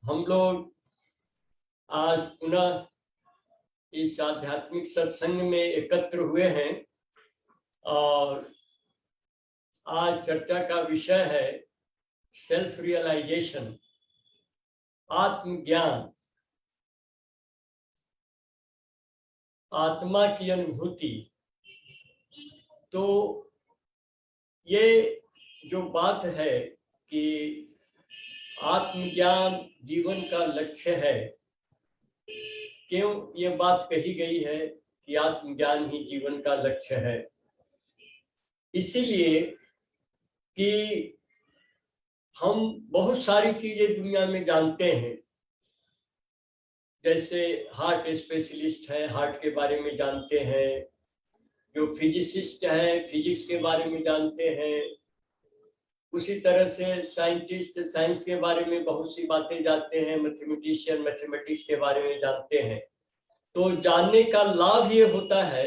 हम लोग आज पुनः इस आध्यात्मिक सत्संग में एकत्र हुए हैं और आज चर्चा का विषय है सेल्फ रियलाइजेशन, आत्मज्ञान, आत्मा की अनुभूति। तो ये जो बात है कि आत्मज्ञान जीवन का लक्ष्य है, क्यों ये बात कही गई है कि आत्मज्ञान ही जीवन का लक्ष्य है? इसीलिए कि हम बहुत सारी चीजें दुनिया में जानते हैं, जैसे हार्ट स्पेशलिस्ट है, हार्ट के बारे में जानते हैं, जो फिजिसिस्ट है फिजिक्स के बारे में जानते हैं, उसी तरह से साइंटिस्ट साइंस के बारे में बहुत सी बातें जानते हैं, मैथमेटिशियन मैथमेटिक्स के बारे में जानते हैं। तो जानने का लाभ ये होता है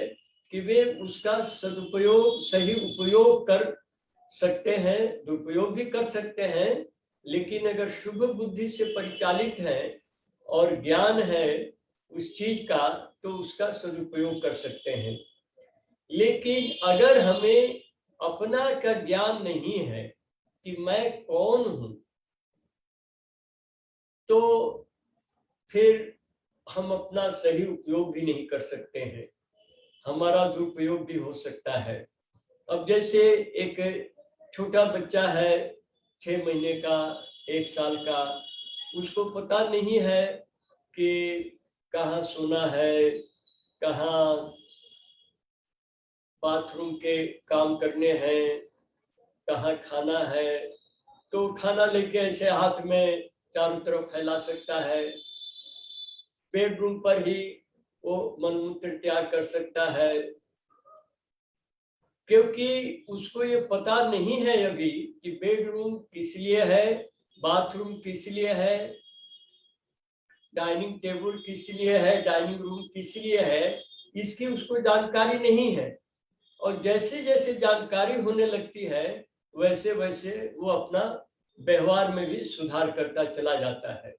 कि वे उसका सदुपयोग, सही उपयोग कर सकते हैं, दुरुपयोग भी कर सकते हैं, लेकिन अगर शुभ बुद्धि से परिचालित है और ज्ञान है उस चीज का, तो उसका सदुपयोग कर सकते हैं। लेकिन अगर हमें अपना का ज्ञान नहीं है कि मैं कौन हूं, तो फिर हम अपना सही उपयोग भी नहीं कर सकते हैं, हमारा दुरुपयोग भी हो सकता है। अब जैसे एक छोटा बच्चा है, 6 महीने का, 1 साल का, उसको पता नहीं है कि कहाँ सोना है, कहाँ बाथरूम के काम करने हैं, कहाँ खाना है। तो खाना लेके ऐसे हाथ में चारों तरफ फैला सकता है, बेडरूम पर ही वो मलमूत्र त्याग कर सकता है, क्योंकि उसको ये पता नहीं है अभी कि बेडरूम किस लिए है, बाथरूम किस लिए है, डाइनिंग टेबल किस लिए है, डाइनिंग रूम किस लिए है, इसकी उसको जानकारी नहीं है। और जैसे जैसे जानकारी होने लगती है, वैसे वैसे वो अपना व्यवहार में भी सुधार करता चला जाता है।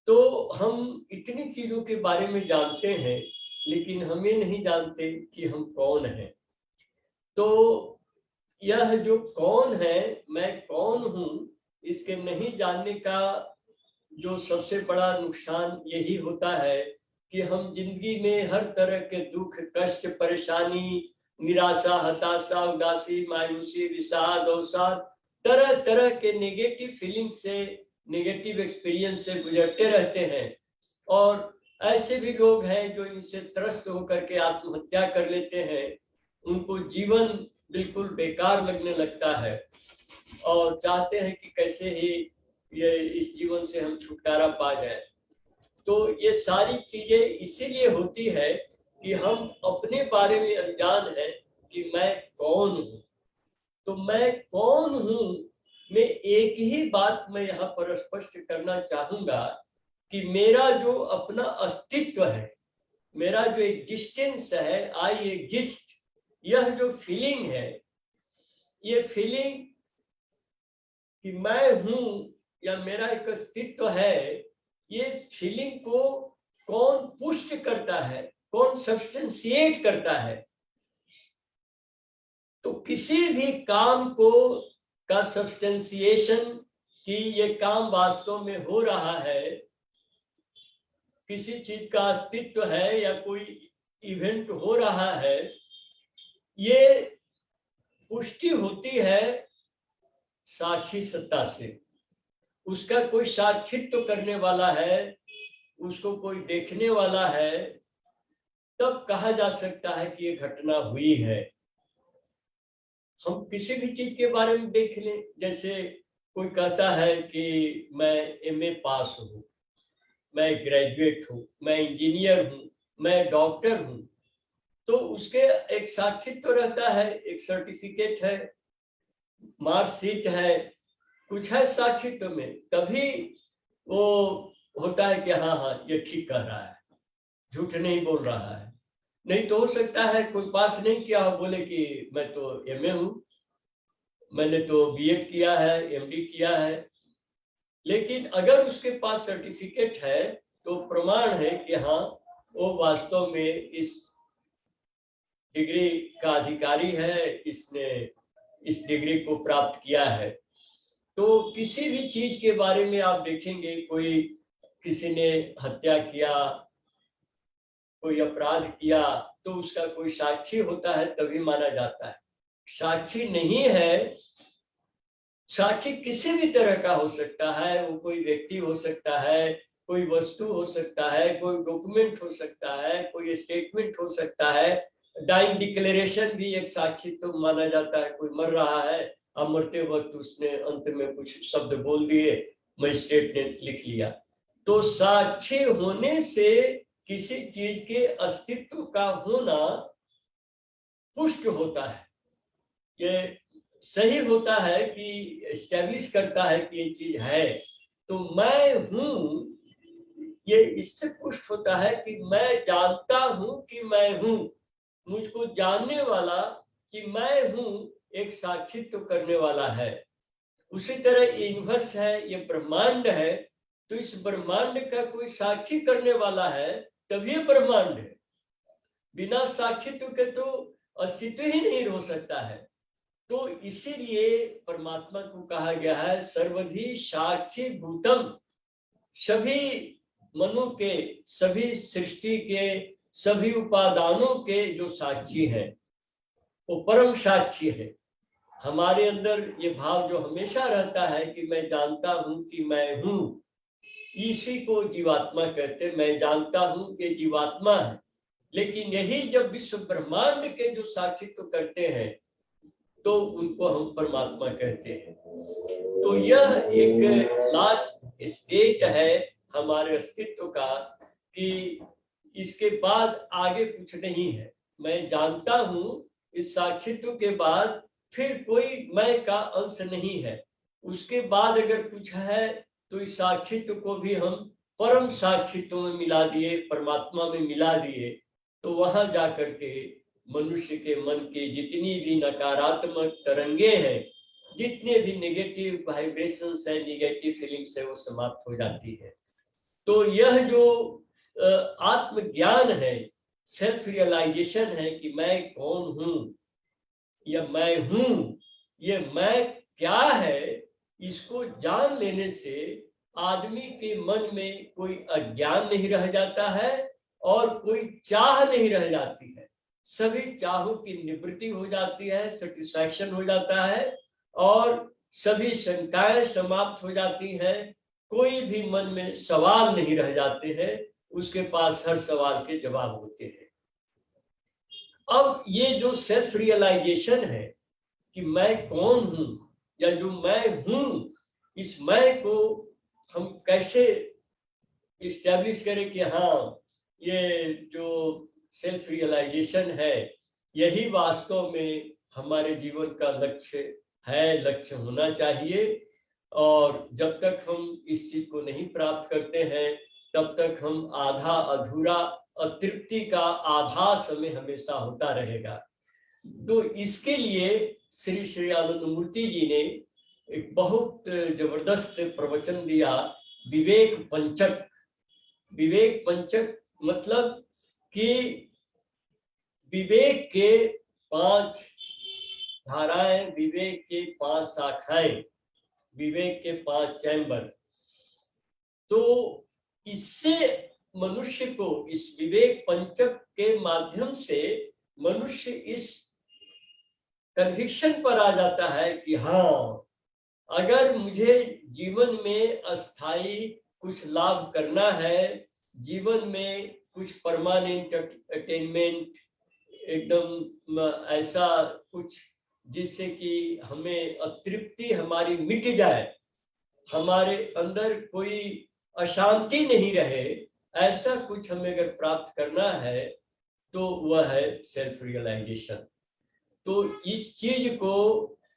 तो हम इतनी चीजों के बारे में जानते हैं, लेकिन हम ये नहीं जानते कि हम कौन हैं। तो यह जो कौन है, मैं कौन हूं, इसके नहीं जानने का जो सबसे बड़ा नुकसान यही होता है कि हम जिंदगी में हर तरह के दुख, कष्ट, परेशानी, निराशा, हताशा, उदासी, मायूसी, विषाद, अवसाद, तरह तरह के नेगेटिव फीलिंग से, नेगेटिव एक्सपीरियंस से गुजरते रहते हैं। और ऐसे भी लोग हैं जो इनसे त्रस्त होकर के आत्महत्या कर लेते हैं, उनको जीवन बिल्कुल बेकार लगने लगता है और चाहते हैं कि कैसे ही ये इस जीवन से हम छुटकारा पा जाए। तो ये सारी चीजें इसीलिए होती है कि हम अपने बारे में अनजान हैं कि मैं कौन हूं। तो मैं कौन हूं मैं एक ही बात मैं यहाँ पर स्पष्ट करना चाहूंगा कि मेरा जो अपना अस्तित्व है, मेरा जो एग्जिस्टेंस है, आई एग्जिस्ट, यह जो फीलिंग है, ये फीलिंग कि मैं हूं या मेरा एक अस्तित्व है, ये फीलिंग को कौन पुष्ट करता है, कौन सब्सटेंशिएट करता है? तो किसी भी काम को का सब्सटेंशिएशन कि ये काम वास्तव में हो रहा है, किसी चीज का अस्तित्व है या कोई इवेंट हो रहा है, ये पुष्टि होती है साक्षी सत्ता से। उसका कोई साक्षित्व करने वाला है, उसको कोई देखने वाला है, तब कहा जा सकता है कि ये घटना हुई है। हम किसी भी चीज के बारे में देख लें, जैसे कोई कहता है कि मैं एमए पास हूँ, मैं ग्रेजुएट हूँ, मैं इंजीनियर हूँ, मैं डॉक्टर हूँ, तो उसके एक साक्षित्व रहता है, एक सर्टिफिकेट है, मार्कशीट है, कुछ है साक्षित्व में, तभी वो होता है कि हाँ हाँ ये ठीक कह रहा है, झूठ नहीं बोल रहा है। नहीं तो हो सकता है कोई पास नहीं किया हो, बोले कि मैं तो एमए हूँ, मैंने तो बीएड किया है, एमडी किया है, लेकिन अगर उसके पास सर्टिफिकेट है तो प्रमाण है कि हाँ वो वास्तव में इस डिग्री का अधिकारी है, इसने इस डिग्री को प्राप्त किया है। तो किसी भी चीज के बारे में आप देखेंगे, कोई किसी ने हत्या किया, कोई अपराध किया, तो उसका कोई साक्षी होता है तभी माना जाता है। साक्षी नहीं है, साक्षी किसी भी तरह का हो सकता है, वो कोई व्यक्ति हो सकता है, कोई वस्तु हो सकता है, कोई डॉक्यूमेंट हो सकता है, कोई स्टेटमेंट हो सकता है। डाइंग डिक्लेरेशन भी एक साक्षी तो माना जाता है। कोई मर रहा है, अब मरते वक्त उसने अंत में कुछ शब्द बोल दिए, मजिस्ट्रेट ने लिख लिया। तो साक्षी होने से किसी चीज के अस्तित्व का होना पुष्ट होता है, ये सही होता है कि एस्टैब्लिश करता है कि ये चीज है। तो मैं हूं, ये इससे पुष्ट होता है कि मैं जानता हूं कि मैं हूं। मुझको जानने वाला कि मैं हूं एक साक्षित्व करने वाला है। उसी तरह यूनिवर्स है, ये ब्रह्मांड है, तो इस ब्रह्मांड का कोई साक्षी करने वाला है, तभी ब्रह्मांड है। बिना साक्षित्व के तो अस्तित्व ही नहीं हो सकता है। तो इसीलिए परमात्मा को कहा गया है सर्वधि साक्षी भूतम। सभी मनु के, सभी सृष्टि के, सभी उपादानों के जो साक्षी है वो परम साक्षी है। हमारे अंदर ये भाव जो हमेशा रहता है कि मैं जानता हूं कि मैं हूं, इसी को जीवात्मा कहते हैं। मैं जानता हूं कि जीवात्मा है। लेकिन यही जब विश्व ब्रह्मांड के जो साक्षित्व करते हैं तो उनको हम परमात्मा कहते हैं। तो यह एक लास्ट स्टेट है हमारे अस्तित्व का कि इसके बाद आगे कुछ नहीं है। मैं जानता हूं, इस साक्षित्व के बाद फिर कोई मैं का अंश नहीं है। उसके बाद अगर कुछ है तो इस साक्षित्व को भी हम परम साक्षित्व में मिला दिए, परमात्मा में मिला दिए। तो वहां जाकर के मनुष्य के मन की जितनी भी नकारात्मक तरंगे हैं, जितने भी नेगेटिव वाइब्रेशंस है, नेगेटिव फीलिंग्स है, वो समाप्त हो जाती है। तो यह जो आत्मज्ञान है, सेल्फ रियलाइजेशन है कि मैं कौन हूं या मैं हूं, ये मैं क्या है, इसको जान लेने से आदमी के मन में कोई अज्ञान नहीं रह जाता है और कोई चाह नहीं रह जाती है। सभी चाहों की निवृत्ति हो जाती है, सेटिस्फैक्शन हो जाता है और सभी शंकाएं समाप्त हो जाती हैं। कोई भी मन में सवाल नहीं रह जाते हैं, उसके पास हर सवाल के जवाब होते हैं। अब ये जो सेल्फ रियलाइजेशन है कि मैं कौन हूं या जो मैं हूं, इस मैं को हम कैसे इस्टेब्लिश करें कि हाँ ये जो सेल्फ रियलाइजेशन है यही वास्तव में हमारे जीवन का लक्ष्य है, लक्ष्य होना चाहिए। और जब तक हम इस चीज को नहीं प्राप्त करते हैं तब तक हम आधा अधूरा, अतृप्ति का आभास हमें हमेशा होता रहेगा। तो इसके लिए श्री श्री आनंद मूर्ति जी ने एक बहुत जबरदस्त प्रवचन दिया, विवेक पंचक। विवेक पंचक मतलब कि विवेक के 5 धाराएं, विवेक के 5 शाखाएं, विवेक के 5 चैम्बर। तो इससे मनुष्य को, इस विवेक पंचक के माध्यम से मनुष्य इस कन्विक्शन पर आ जाता है कि हाँ, अगर मुझे जीवन में अस्थाई कुछ लाभ करना है, जीवन में कुछ परमानेंट अटेनमेंट, एकदम ऐसा कुछ जिससे कि हमें अतृप्ति हमारी मिट जाए, हमारे अंदर कोई अशांति नहीं रहे, ऐसा कुछ हमें अगर प्राप्त करना है तो वह है सेल्फ रियलाइजेशन। तो इस चीज को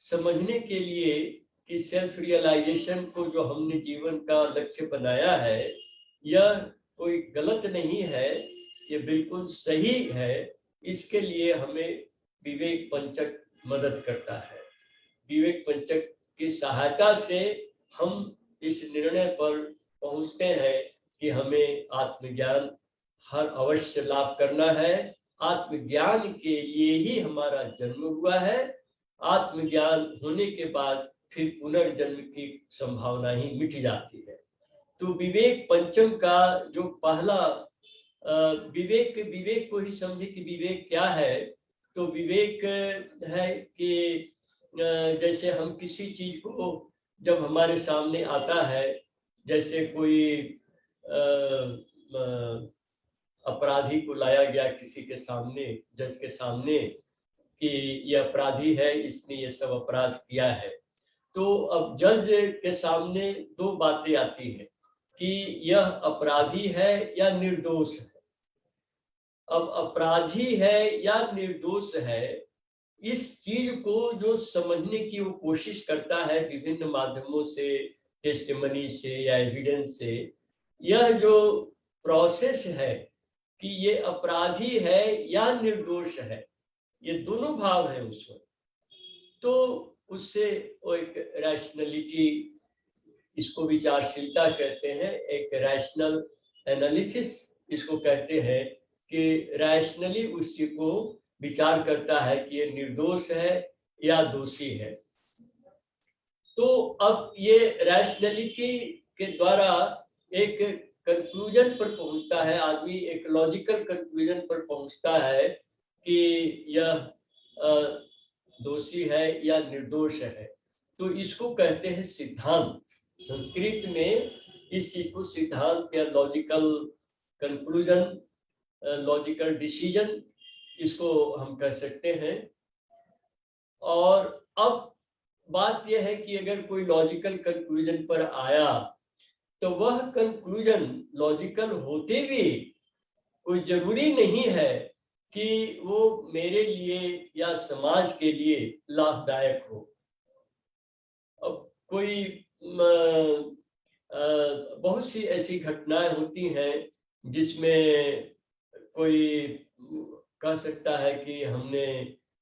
समझने के लिए कि सेल्फ रियलाइजेशन को जो हमने जीवन का लक्ष्य बनाया है, यह कोई गलत नहीं है, ये बिल्कुल सही है। इसके लिए हमें विवेक पंचक मदद करता है। विवेक पंचक की सहायता से हम इस निर्णय पर पहुंचते हैं कि हमें आत्मज्ञान हर अवश्य लाभ करना है। आत्मज्ञान के लिए ही हमारा जन्म हुआ है। आत्मज्ञान होने के बाद फिर पुनर्जन्म की संभावना ही मिट जाती है। तो विवेक पंचम का जो पहला विवेक को ही समझे कि विवेक क्या है। तो विवेक है कि जैसे हम किसी चीज को जब हमारे सामने आता है, जैसे कोई अपराधी को लाया गया किसी के सामने, जज के सामने, कि ये अपराधी है, इसने ये सब अपराध किया है। तो अब जज के सामने दो बातें आती हैं कि यह अपराधी है या निर्दोष है। अब अपराधी है या निर्दोष है, इस चीज को जो समझने की वो कोशिश करता है विभिन्न माध्यमों से, टेस्टिमनी से या एविडेंस से, यह जो प्रोसेस है कि ये अपराधी है या निर्दोष है, ये दोनों भाव है उसमें। तो उससे वो एक रैशनलिटी, इसको विचारशीलता कहते हैं, एक रैशनल एनालिसिस इसको कहते हैं, कि रैशनली उस चीज को विचार करता है कि ये निर्दोष है या दोषी है। तो अब ये रैशनलिटी के द्वारा एक कंक्लूजन पर पहुंचता है आदमी, एक लॉजिकल कंक्लूजन पर पहुंचता है कि यह दोषी है या निर्दोष है। तो इसको कहते हैं सिद्धांत। संस्कृत में इस चीज को सिद्धांत या लॉजिकल कंक्लूजन, लॉजिकल डिसीजन, इसको हम कह सकते हैं। और अब बात यह है कि अगर कोई लॉजिकल कंक्लूजन पर आया तो वह कंक्लूजन लॉजिकल होते भी कोई जरूरी नहीं है कि वो मेरे लिए या समाज के लिए लाभदायक हो। अब कोई बहुत सी ऐसी घटनाएं होती हैं जिसमें कोई कह सकता है कि हमने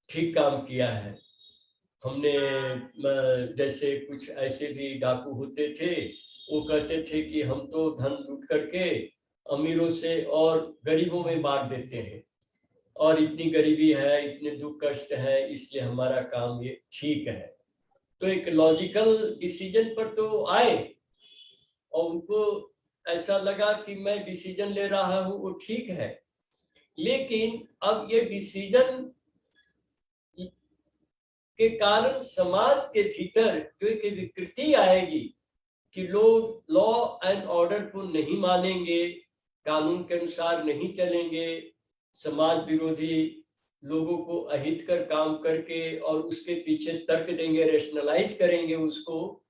ठीक काम किया है। हमने जैसे कुछ ऐसे भी डाकू होते थे, वो कहते थे कि हम तो धन लूट करके अमीरों से और गरीबों में बांट देते हैं, और इतनी गरीबी है, इतने दुख कष्ट है, इसलिए हमारा काम ये ठीक है। तो एक लॉजिकल डिसीजन पर तो आए और उनको ऐसा लगा कि मैं डिसीजन ले रहा हूं वो ठीक है, लेकिन अब ये डिसीजन के कारण समाज के भीतर जो एक विकृति आएगी कि लोग लॉ एंड ऑर्डर को नहीं मानेंगे, कानून के अनुसार नहीं चलेंगे, समाज विरोधी लोगों को अहित कर काम करके और उसके पीछे तर्क देंगे, रेशनलाइज करेंगे उसको,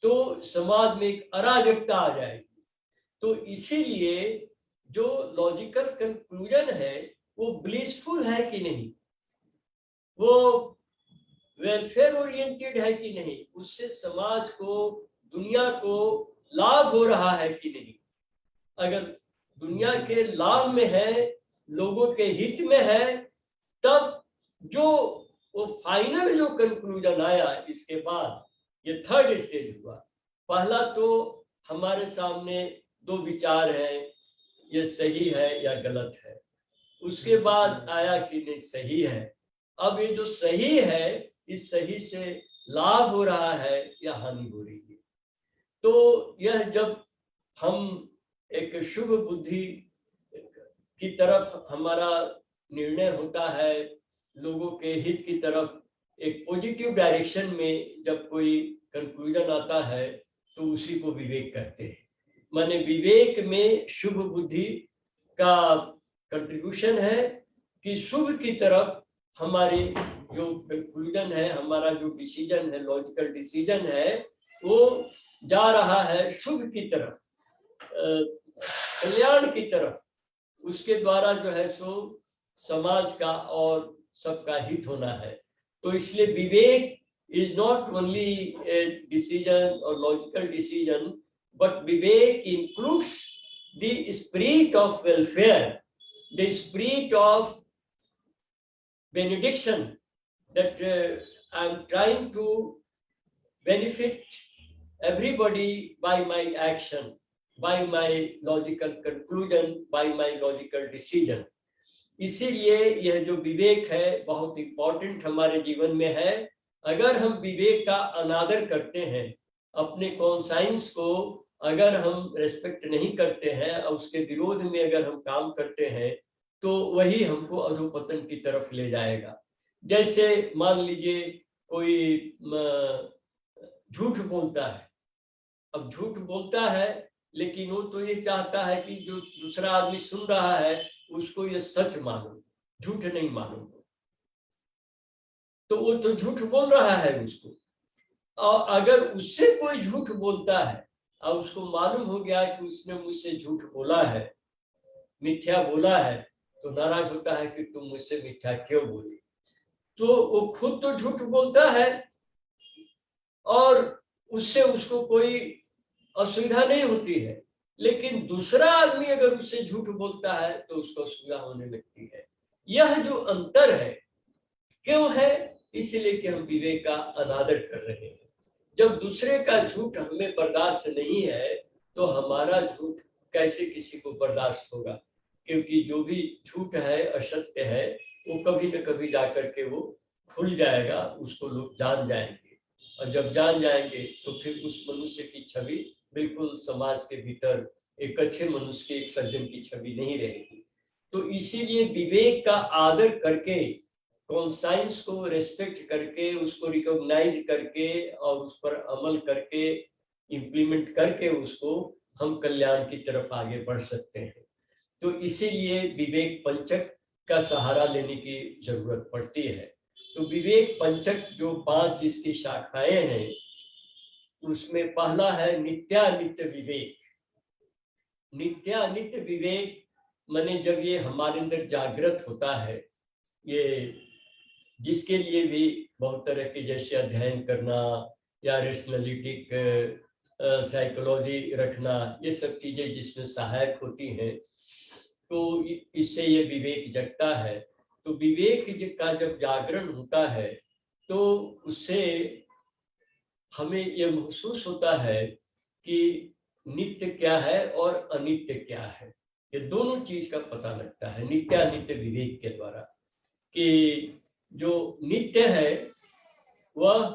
तो समाज में एक अराजकता आ जाएगी। तो इसीलिए जो लॉजिकल कंक्लूजन है वो ब्लिसफुल है कि नहीं, वो वेलफेयर ओरिएंटेड है कि नहीं, उससे समाज को, दुनिया को लाभ हो रहा है कि नहीं। अगर दुनिया के लाभ में है, लोगों के हित में है, तब जो वो फाइनल जो कंक्लूजन आया, इसके बाद ये थर्ड स्टेज हुआ। पहला तो हमारे सामने दो विचार हैं, ये सही है या गलत है। उसके बाद आया कि नहीं सही है। अब ये जो सही है, इस सही से लाभ हो रहा है या हानि हो रही है। तो यह जब हम एक शुभ बुद्धि की तरफ हमारा निर्णय होता है, लोगों के हित की तरफ एक पॉजिटिव डायरेक्शन में जब कोई कंक्लूजन आता है, तो उसी को विवेक कहते हैं। माने विवेक में शुभ बुद्धि का कंट्रीब्यूशन है कि शुभ की तरफ हमारी जो कंक्लूजन है, हमारा जो डिसीजन है, लॉजिकल डिसीजन है, वो जा रहा है शुभ की तरफ, कल्याण की तरफ। उसके द्वारा जो है सो समाज का और सबका हित होना है। तो इसलिए विवेक is not only a decision or logical decision, but vivek includes the spirit of welfare, the spirit of benediction, that I am trying to benefit everybody by my action, by my logical conclusion, by my logical decision. इसीलिए यह जो विवेक है बहुत important हमारे जीवन में है। अगर हम विवेक का अनादर करते हैं, अपने कॉन्साइंस को अगर हम रेस्पेक्ट नहीं करते हैं और उसके विरोध में अगर हम काम करते हैं, तो वही हमको अधोपतन की तरफ ले जाएगा। जैसे मान लीजिए कोई झूठ बोलता है। अब झूठ बोलता है, लेकिन वो तो ये चाहता है कि जो दूसरा आदमी सुन रहा है उसको ये सच मालूम, झूठ नहीं मालूम। तो वो तो झूठ बोल रहा है उसको, और अगर उससे कोई झूठ बोलता है और उसको मालूम हो गया कि उसने मुझसे झूठ बोला है, मिथ्या बोला है, तो नाराज होता है कि तुम मुझसे मिथ्या क्यों बोली। तो वो खुद तो झूठ बोलता है और उससे उसको कोई असुविधा नहीं होती है, लेकिन दूसरा आदमी अगर उससे झूठ बोलता है तो उसको असुविधा होने लगती है। यह जो अंतर है क्यों है? इसलिए कि हम विवेक का अनादर कर रहे हैं। जब दूसरे का झूठ हमें बर्दाश्त नहीं है तो हमारा झूठ कैसे किसी को बर्दाश्त होगा? क्योंकि जो भी झूठ है, असत्य है, वो कभी न कभी जाकर के वो खुल जाएगा, उसको लोग जान जाएंगे, और जब जान जाएंगे तो फिर उस मनुष्य की छवि बिल्कुल समाज के भीतर एक अच्छे मनुष्य की, एक सज्जन की छवि नहीं रहेगी। तो इसीलिए विवेक का आदर करके, कॉन्साइंस को रेस्पेक्ट करके, उसको रिकॉग्नाइज करके और उस पर अमल करके, इम्प्लीमेंट करके उसको हम कल्याण की तरफ आगे बढ़ सकते हैं। तो इसीलिए विवेक पंचक का सहारा लेने की जरूरत पड़ती है। तो विवेक पंचक जो 5 इसकी शाखाएं हैं, उसमें पहला है नित्यानित्य विवेक। नित्यानित्य विवेक माने जब ये हमारे अंदर जागृत होता है, ये जिसके लिए भी बहुत तरह के जैसे अध्ययन करना या रेशनलिटिक साइकोलॉजी रखना, ये सब चीजें जिसमें सहायक होती हैं, तो इससे ये विवेक जगता है। तो विवेक का जब जागरण होता है तो उससे हमें ये महसूस होता है कि नित्य क्या है और अनित्य क्या है। ये दोनों चीज का पता लगता है नित्यानित्य विवेक के द्वारा, कि जो नित्य है वह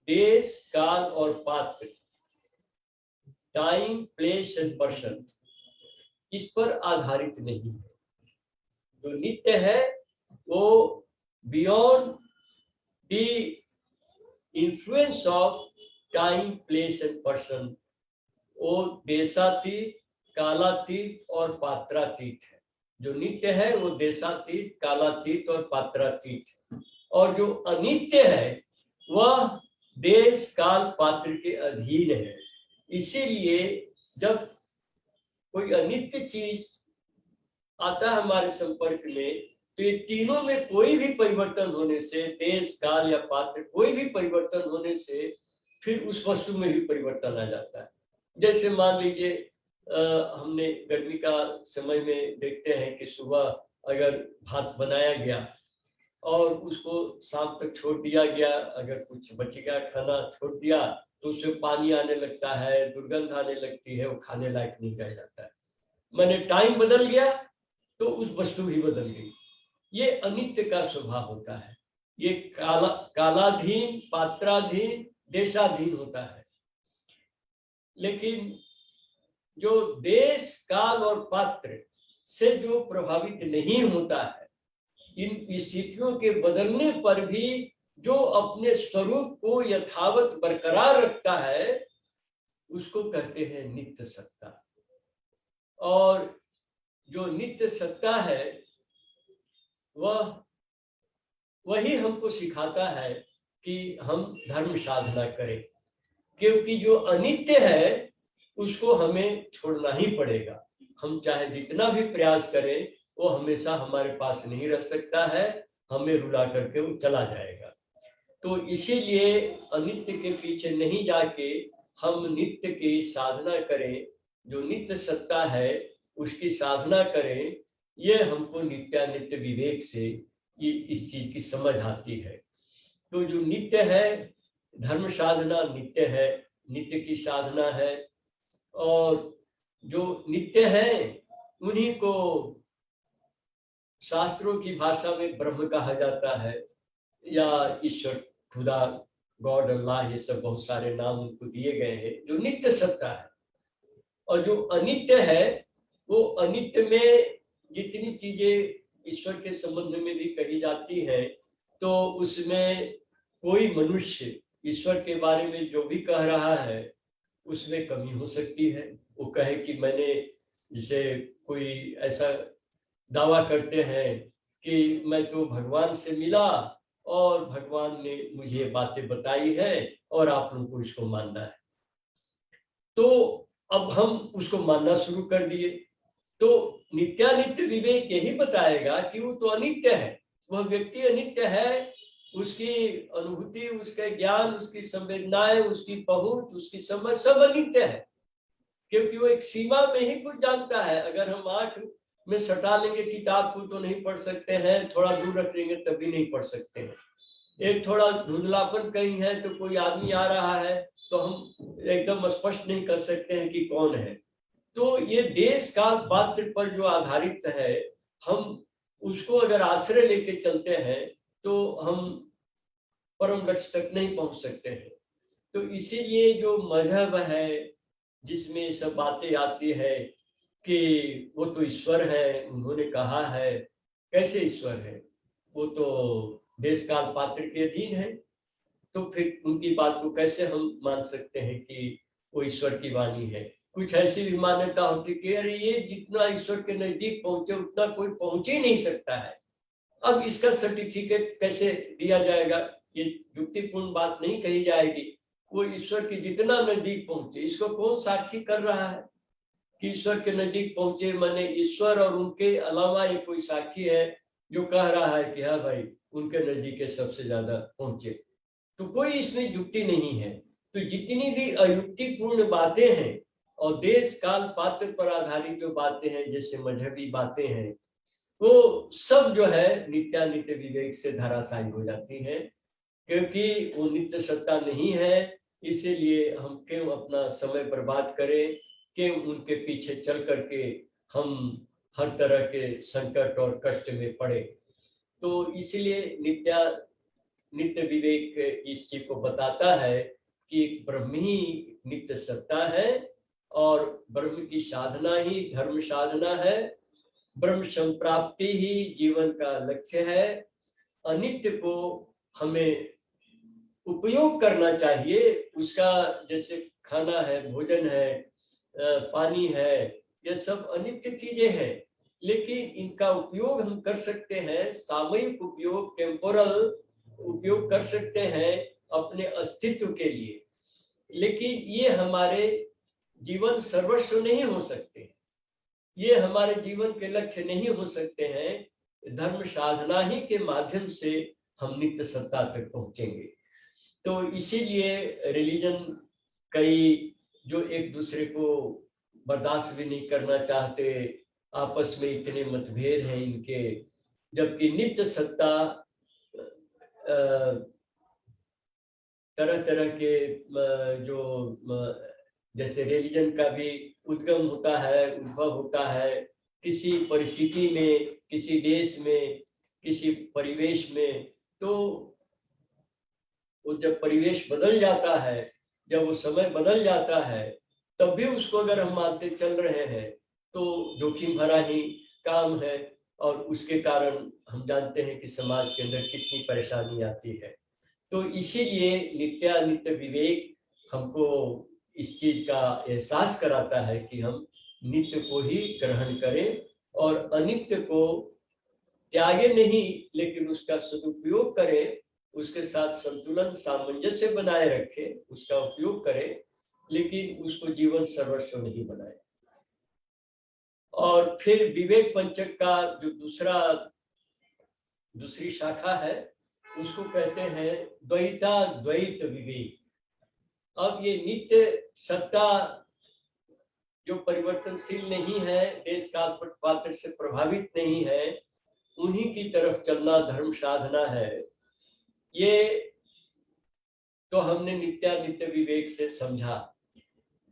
देश, काल और पात्र, टाइम, प्लेस एंड पर्सन, इस पर आधारित नहीं है। जो नित्य है वो beyond the influence of time, place and person, वो देशातीत, कालातीत और पात्रातीत है। जो नित्य है वो देशातीत, कालातीत और पात्रातीत है। और जो अनित्य है वह देश, काल, पात्र के अधीन है। इसीलिए जब कोई अनित्य चीज आता है हमारे संपर्क में, तो ये तीनों में कोई भी परिवर्तन होने से, देश, काल या पात्र, कोई भी परिवर्तन होने से फिर उस वस्तु में भी परिवर्तन आ जाता है। जैसे मान लीजिए हमने गर्मी का समय में देखते हैं कि सुबह अगर भात बनाया गया और उसको शाम तक छोड़ दिया गया, अगर कुछ बच गया खाना छोड़ दिया, तो उससे पानी आने लगता है, दुर्गंध आने लगती है, वो खाने लायक नहीं रह जाता है। मैंने टाइम बदल गया तो उस वस्तु भी बदल गई। ये अनित्य का स्वभाव होता है। ये कालाधीन, पात्राधीन, देशाधीन होता है। लेकिन जो देश, काल और पात्र से जो प्रभावित नहीं होता है, इन स्थितियों के बदलने पर भी जो अपने स्वरूप को यथावत बरकरार रखता है, उसको कहते हैं नित्य सत्ता। और जो नित्य सत्ता है वही हमको सिखाता है कि हम धर्म साधना करें, क्योंकि जो अनित्य है उसको हमें छोड़ना ही पड़ेगा। हम चाहे जितना भी प्रयास करें, वो हमेशा हमारे पास नहीं रह सकता है, हमें रुला करके वो चला जाएगा। तो इसीलिए अनित्य के पीछे नहीं जाके हम नित्य की साधना करें, जो नित्य सत्ता है उसकी साधना करें। ये हमको नित्यानित्य विवेक से ये इस चीज की समझ आती है। तो जो नित्य है, धर्म साधना नित्य है, नित्य की साधना है, और जो नित्य है उन्हीं को शास्त्रों की भाषा में ब्रह्म कहा जाता है, या ईश्वर, खुदा, गॉड, अल्लाह, ये सब बहुत सारे नाम उनको दिए गए हैं, जो नित्य सत्ता है। और जो अनित्य है, वो अनित्य में जितनी चीजें ईश्वर के संबंध में भी कही जाती है, तो उसमें कोई मनुष्य ईश्वर के बारे में जो भी कह रहा है उसमें कमी हो सकती है। वो कहे कि मैंने, जैसे कोई ऐसा दावा करते हैं कि मैं तो भगवान से मिला और भगवान ने मुझे बातें बताई है और आप लोगों को इसको मानना है। तो अब हम उसको मानना शुरू कर दिए। तो नित्यानित्य विवेक यही बताएगा कि वो तो अनित्य है, वह व्यक्ति अनित्य है, उसकी अनुभूति, उसका ज्ञान, उसकी संवेदनाएं, उसकी पहुंच, उसकी समझ सब अनित्य है, क्योंकि वो एक सीमा में ही कुछ जानता है। अगर हम आंख में सटा लेंगे किताब को तो नहीं पढ़ सकते हैं, थोड़ा दूर रख लेंगे तब भी नहीं पढ़ सकते हैं। एक थोड़ा धुंधलापन कहीं है तो कोई आदमी आ रहा है तो हम एकदम स्पष्ट नहीं कर सकते हैं कि कौन है। तो ये देश काल पात्र पर जो आधारित है, हम उसको अगर आश्रय लेके चलते हैं तो हम परम लक्ष्य तक नहीं पहुंच सकते हैं। तो इसीलिए जो मजहब है जिसमें सब बातें आती है कि वो तो ईश्वर है, उन्होंने कहा है, कैसे ईश्वर है? वो तो देश काल पात्र के अधीन है, तो फिर उनकी बात को कैसे हम मान सकते हैं कि वो ईश्वर की वाणी है? कुछ ऐसी भी मान्यता होती कि अरे ये जितना ईश्वर के नजदीक पहुंचे उतना कोई पहुंच ही नहीं सकता है, अब इसका सर्टिफिकेट कैसे दिया जाएगा? ये युक्तिपूर्ण बात नहीं कही जाएगी। वो ईश्वर के जितना नजदीक पहुंचे, इसको कौन साक्षी कर रहा है कि ईश्वर के नजदीक पहुंचे? माने ईश्वर और उनके अलावा ये कोई साक्षी है जो कह रहा है कि हाँ भाई उनके नजदीक सबसे ज्यादा पहुंचे? तो कोई इसमें युक्ति नहीं है। तो जितनी भी अयुक्तिपूर्ण बातें हैं और देश काल पात्र पर आधारित जो बातें हैं, जैसे मजहबी बातें हैं, वो सब जो है नित्यानित्य विवेक से धराशायी हो जाती हैं, क्योंकि वो नित्य सत्ता नहीं है। इसीलिए हम क्यों अपना समय बर्बाद करें, क्यों उनके पीछे चल करके हम हर तरह के संकट और कष्ट में पड़े। तो इसीलिए नित्य विवेक इस चीज को बताता है कि ब्रह्म ही नित्य सत्ता है और ब्रह्म की साधना ही धर्म साधना है, ब्रह्म संप्राप्ति ही जीवन का लक्ष्य है। अनित्य को हमें उपयोग करना चाहिए, उसका जैसे खाना है, भोजन है, पानी है, ये सब अनित्य चीजें हैं, लेकिन इनका उपयोग हम कर सकते हैं, सामयिक उपयोग, टेम्पोरल उपयोग कर सकते हैं अपने अस्तित्व के लिए, लेकिन ये हमारे जीवन सर्वस्व नहीं हो सकते, ये हमारे जीवन के लक्ष्य नहीं हो सकते हैं। धर्म साधना ही के माध्यम से हम नित्य सत्ता तक पहुंचेंगे। तो इसीलिए रिलीजन कई जो एक दूसरे को बर्दाश्त भी नहीं करना चाहते, आपस में इतने मतभेद हैं इनके, जबकि नित्य सत्ता तरह तरह के जो जैसे रिलीजन का भी उद्गम होता है, उद्भव होता है किसी परिस्थिति में, किसी देश में, किसी परिवेश में। तो वो जब परिवेश बदल जाता है, जब वो समय बदल जाता है, तब भी उसको अगर हम मानते चल रहे हैं तो जोखिम भरा ही काम है, और उसके कारण हम जानते हैं कि समाज के अंदर कितनी परेशानी आती है। तो इसीलिए नित्यानित्य विवेक हमको इस चीज का एहसास कराता है कि हम नित्य को ही ग्रहण करें और अनित्य को त्यागे नहीं, लेकिन उसका सदुपयोग करें, उसके साथ संतुलन सामंजस्य बनाए रखें, उसका उपयोग करें, लेकिन उसको जीवन सर्वस्व नहीं बनाए। और फिर विवेक पंचक का जो दूसरी शाखा है उसको कहते हैं द्वैत विवेक। अब ये नित्य सत्ता जो परिवर्तनशील नहीं है, देश काल पात्र से प्रभावित नहीं है, उन्हीं की तरफ चलना धर्म साधना है। ये तो हमने नित्यानित्य विवेक से समझा।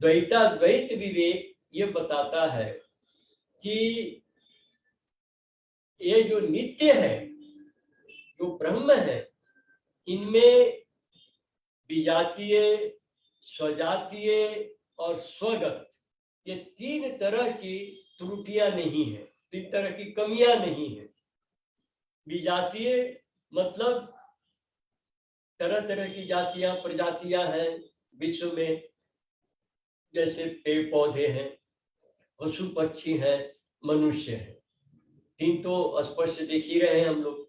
द्वैताद्वैत विवेक ये बताता है कि ये जो नित्य है, जो ब्रह्म है, इनमें विजातीय, स्वजातीय और स्वगत, ये तीन तरह की त्रुटियां नहीं है, तीन तरह की कमियां नहीं है। विजातीय मतलब तरह तरह की जातियां, प्रजातियां हैं विश्व में, जैसे पेड़ पौधे हैं, पशु पक्षी हैं, मनुष्य है। तीन तो स्पष्ट देख ही रहे हैं हम लोग।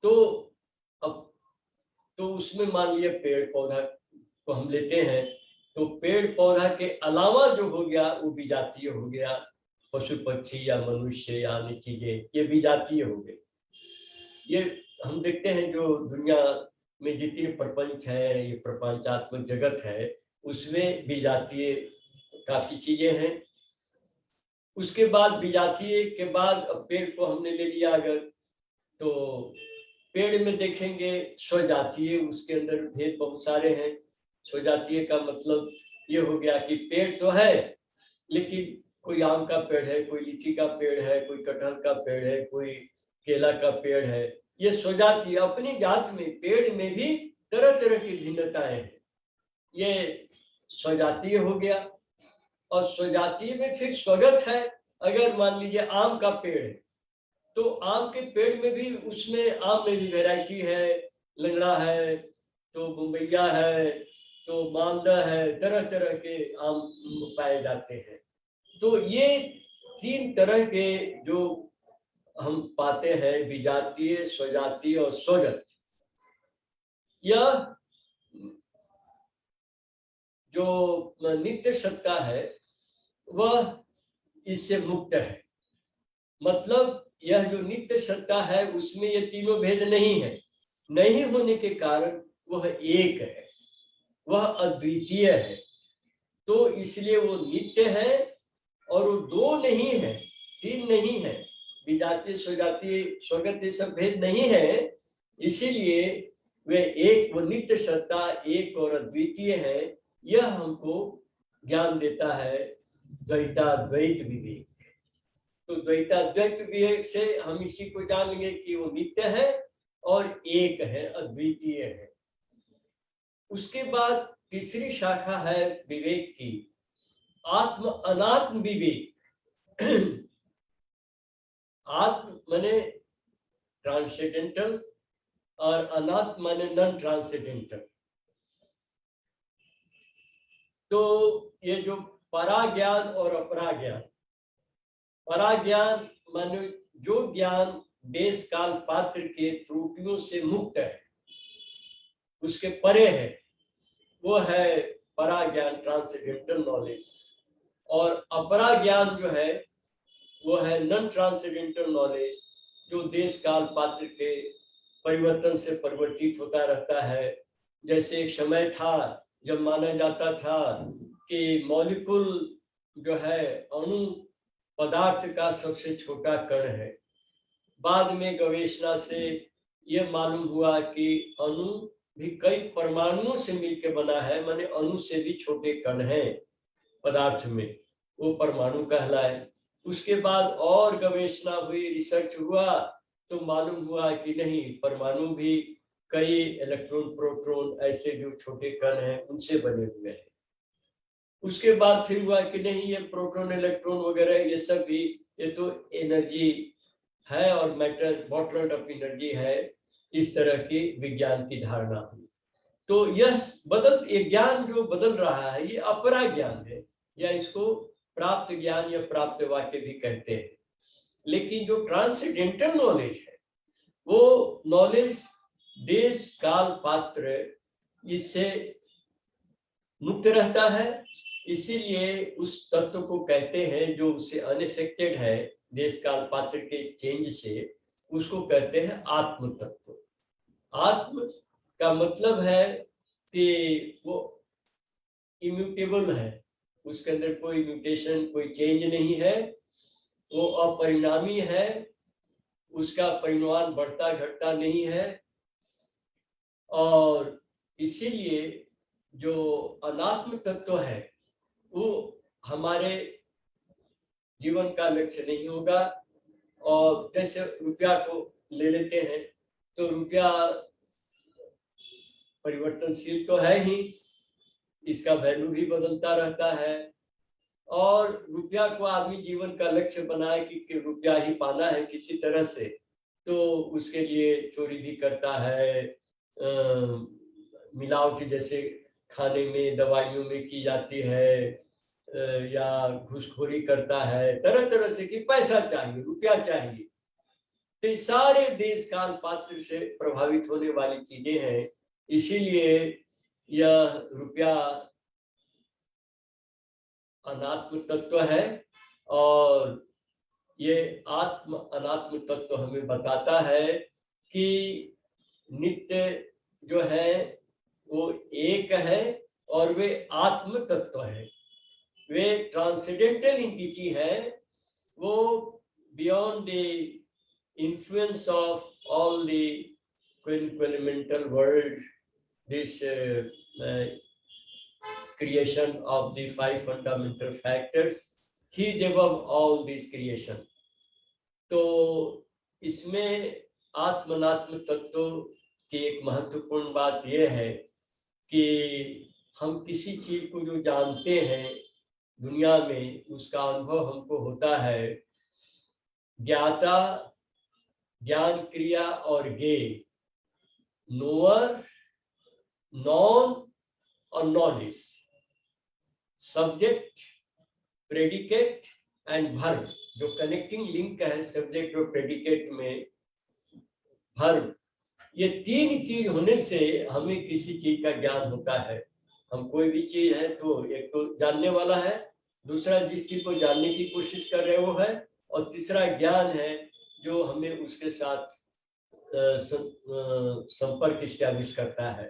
तो अब तो उसमें मान लिया पेड़ पौधा को हम लेते हैं, तो पेड़ पौधा के अलावा जो हो गया वो विजातीय हो गया, पशु पक्षी या मनुष्य या अन्य चीजें, ये विजातीय हो गए। ये हम देखते हैं जो दुनिया में जितने प्रपंच है, ये प्रपंचात्मक जगत है, उसमें विजातीय काफी चीजें हैं। उसके बाद विजातीय के बाद अब पेड़ को हमने ले लिया अगर, तो पेड़ में देखेंगे स्वजातीय, उसके अंदर भेद बहुत सारे हैं। स्वजातीय का मतलब ये हो गया कि पेड़ तो है, लेकिन कोई आम का पेड़ है, कोई लीची का पेड़ है, कोई कटहल का पेड़ है, कोई केला का पेड़ है। ये स्वजातीय, अपनी जात में पेड़ में भी तरह तरह की भिन्नताएं हैं, ये स्वजातीय हो गया। और स्वजातीय में फिर स्वगत है। अगर मान लीजिए आम का पेड़ है, तो आम के पेड़ में भी, उसमें आम में भी वैरायटी है, लंगड़ा है, तो मुंबईया है, तो मालदा है, तरह तरह के आम पाए जाते हैं। तो ये तीन तरह के जो हम पाते हैं, विजातीय, स्वजातीय और स्वगत, यह जो नित्य सत्ता है वह इससे मुक्त है। मतलब यह जो नित्य सत्ता है उसमें ये तीनों भेद नहीं है। नहीं होने के कारण वह एक है, वह अद्वितीय है। तो इसलिए वो नित्य है और वो दो नहीं है, तीन नहीं है, विजातीय, स्वजातीय, स्वगत ये सब भेद नहीं है। इसीलिए वे एक, वो नित्य सत्ता एक और अद्वितीय है। यह हमको ज्ञान देता है द्वैताद्वैत विवेक। तो द्वैताद्वैत विवेक से हम इसी को जान लेंगे कि वो नित्य है और एक है, अद्वितीय है। उसके बाद तीसरी शाखा है विवेक की, आत्म अनात्म विवेक। आत्म माने ट्रांसेंडेंटल और अनात्म माने नॉन ट्रांसेंडेंटल। तो ये जो पराज्ञान और अपराज्ञान, पराज्ञान माने जो ज्ञान देश काल पात्र के त्रुटियों से मुक्त है, उसके परे है, वो है पराज्ञान, ट्रांसेंडेंटल नॉलेज। और अपराज्ञान जो है वो है नॉन ट्रांसेंडेंटल नॉलेज, जो देश काल पात्र के परिवर्तन से परिवर्तित होता रहता है। जैसे एक समय था जब माना जाता था कि मॉलिक्यूल जो है अणु पदार्थ का सबसे छोटा कण है। बाद में गवेषणा से यह मालूम हुआ कि अणु भी कई परमाणुओं से मिलकर बना है, माने अणु से भी छोटे कण हैं पदार्थ में, वो परमाणु कहलाए। उसके बाद और गवेषणा हुई, रिसर्च हुआ, तो मालूम हुआ कि नहीं, परमाणु भी कई इलेक्ट्रॉन, प्रोटॉन ऐसे जो छोटे कण हैं उनसे बने हुए हैं। उसके बाद फिर हुआ कि नहीं, ये प्रोटॉन, इलेक्ट्रॉन वगैरह ये सब भी, ये तो एनर्जी है और मैटर बॉटल्ड अप एनर्जी है। इस तरह की विज्ञान की धारणा हुई। तो यह ये ज्ञान जो बदल रहा है, ये अपरा ज्ञान है, या इसको प्राप्त ज्ञान या प्राप्त वाक्य भी कहते हैं। लेकिन जो ट्रांसेंडेंटल नॉलेज है, वो नॉलेज देश काल पात्र इससे मुक्त रहता है। इसीलिए उस तत्व को कहते हैं जो उससे अनएफेक्टेड है, देश काल पात्र के चेंज से, उसको कहते हैं आत्म तत्व। आत्म का मतलब है कि वो इम्यूटेबल है, उसके अंदर कोई म्यूटेशन, कोई चेंज नहीं है, वो अपरिणामी है, उसका परिमाण बढ़ता घटता नहीं है। और इसीलिए जो अनात्म तत्व है वो हमारे जीवन का लक्ष्य नहीं होगा। और जैसे रुपया को ले लेते हैं तो रुपया परिवर्तनशील तो है ही, इसका वैल्यू भी बदलता रहता है। और रुपया को आदमी जीवन का लक्ष्य बनाए कि रुपया ही पाना है किसी तरह से, तो उसके लिए चोरी भी करता है, मिलावट जैसे खाने में दवाइयों में की जाती है, या घूसखोरी करता है तरह तरह से कि पैसा चाहिए, रुपया चाहिए। तो सारे देश काल पात्र से प्रभावित होने वाली चीजें हैं। इसीलिए यह रुपया अनात्म तत्व है और ये आत्म अनात्म तत्व हमें बताता है कि नित्य जो है वो एक है और वे आत्म तत्व है, वे ट्रांसेंडेंटल एंटिटी है, वो beyond the influence of all the elemental world, this creation of the five fundamental factors, he is above all this creation. तो इसमें आत्मनात्म तत्व की एक महत्वपूर्ण बात यह है कि हम किसी चीज को जो जानते हैं दुनिया में, उसका अनुभव हमको होता है। ज्ञाता, ज्ञान क्रिया और ज्ञेय, नोअर, नॉन और knowledge, subject, predicate and verb, जो कनेक्टिंग लिंक है सब्जेक्ट और प्रेडिकेट में वर्ब, ये तीन चीज होने से हमें किसी चीज का ज्ञान होता है। हम कोई भी चीज है तो एक तो जानने वाला है, दूसरा जिस चीज को जानने की कोशिश कर रहे वो है, और तीसरा ज्ञान है जो हमें उसके साथ संपर्क स्टैब्लिश करता है।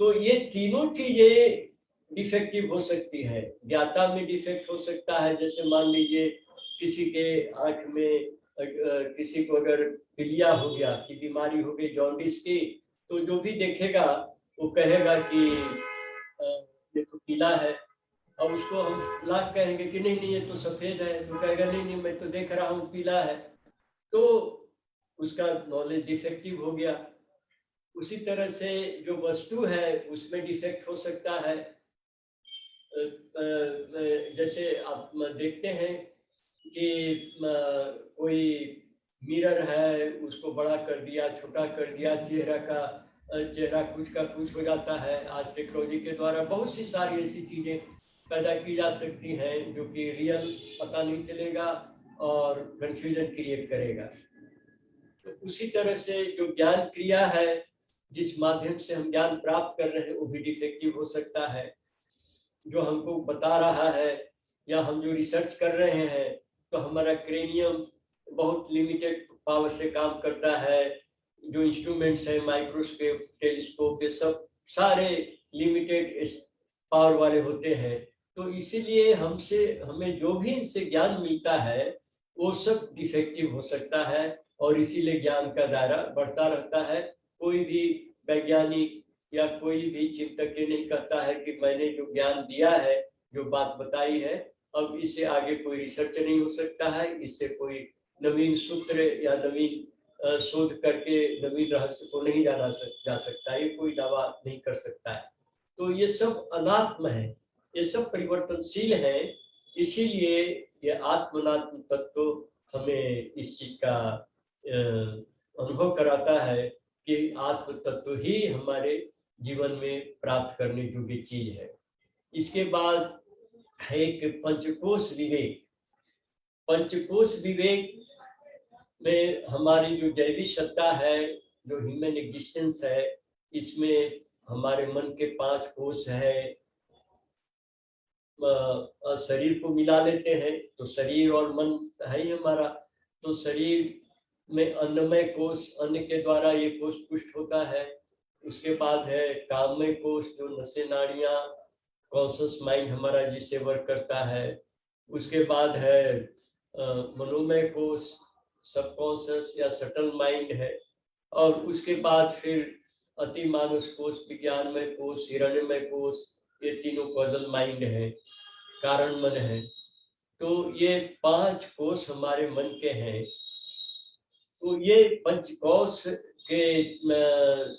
तो ये तीनों चीजें डिफेक्टिव हो सकती है। ज्ञाता में डिफेक्ट हो सकता है, जैसे मान लीजिए किसी के आंख में किसी को अगर पीलिया हो गया, की बीमारी हो गई जॉन्डिस की, तो जो भी देखेगा वो कहेगा कि ये तो पीला है, और उसको हम लाख कहेंगे कि नहीं नहीं ये तो सफेद है, तो कहेगा नहीं नहीं मैं तो देख रहा हूँ पीला है, तो उसका नॉलेज डिफेक्टिव हो गया। उसी तरह से जो वस्तु है उसमें डिफेक्ट हो सकता है। जैसे आप देखते हैं कि कोई मिरर है, उसको बड़ा कर दिया, छोटा कर दिया, चेहरा कुछ का कुछ हो जाता है। आज टेक्नोलॉजी के द्वारा बहुत सी सारी ऐसी चीजें पैदा की जा सकती हैं जो कि रियल पता नहीं चलेगा और कंफ्यूजन क्रिएट करेगा। तो उसी तरह से जो ज्ञान क्रिया है, जिस माध्यम से हम ज्ञान प्राप्त कर रहे हैं, वो भी डिफेक्टिव हो सकता है। जो हमको बता रहा है या हम जो रिसर्च कर रहे हैं, तो हमारा क्रेनियम बहुत लिमिटेड पावर से काम करता है। जो इंस्ट्रूमेंट्स है, माइक्रोस्कोप, टेलीस्कोप, ये सब सारे लिमिटेड पावर वाले होते हैं। तो इसीलिए हमें जो भी इनसे ज्ञान मिलता है वो सब डिफेक्टिव हो सकता है, और इसीलिए ज्ञान का दायरा बढ़ता रहता है। कोई भी वैज्ञानिक या कोई भी चिंतक ये नहीं कहता है कि मैंने जो ज्ञान दिया है, जो बात बताई है, अब इससे आगे कोई रिसर्च नहीं हो सकता है, इससे कोई नवीन सूत्र या नवीन शोध करके नवीन रहस्य को नहीं जा सकता, ये कोई दावा नहीं कर सकता है। तो ये सब अनात्म है, ये सब परिवर्तनशील है। इसीलिए ये आत्मनात्म तत्व हमें इस चीज का अनुभव कराता है कि आत्म तत्व ही हमारे जीवन में प्राप्त करने योग्य चीज है। इसके बाद है एक पंचकोश विवेक। पंचकोश विवेक में हमारी जो जैविक सत्ता है, जो ह्यूमन एग्जिस्टेंस है, इसमें हमारे मन के 5 कोश है। शरीर को मिला लेते हैं तो शरीर और मन है ही हमारा। तो शरीर में अन्नमय कोश, अन्न के द्वारा ये कोश पुष्ट होता है। उसके बाद है काममय कोश, जो नसें नाड़ियां, कॉन्शियस माइंड हमारा जिससे वर्क करता है। उसके बाद है मनोमय कोश, सबकॉन्शियस या सटल माइंड है। और उसके बाद फिर अति मानस कोश, विज्ञानमय कोश, हिरण्यमय कोश, ये तीनों कॉजल माइंड है, कारण मन है। तो ये 5 कोश हमारे मन के हैं। तो ये पंचकोश के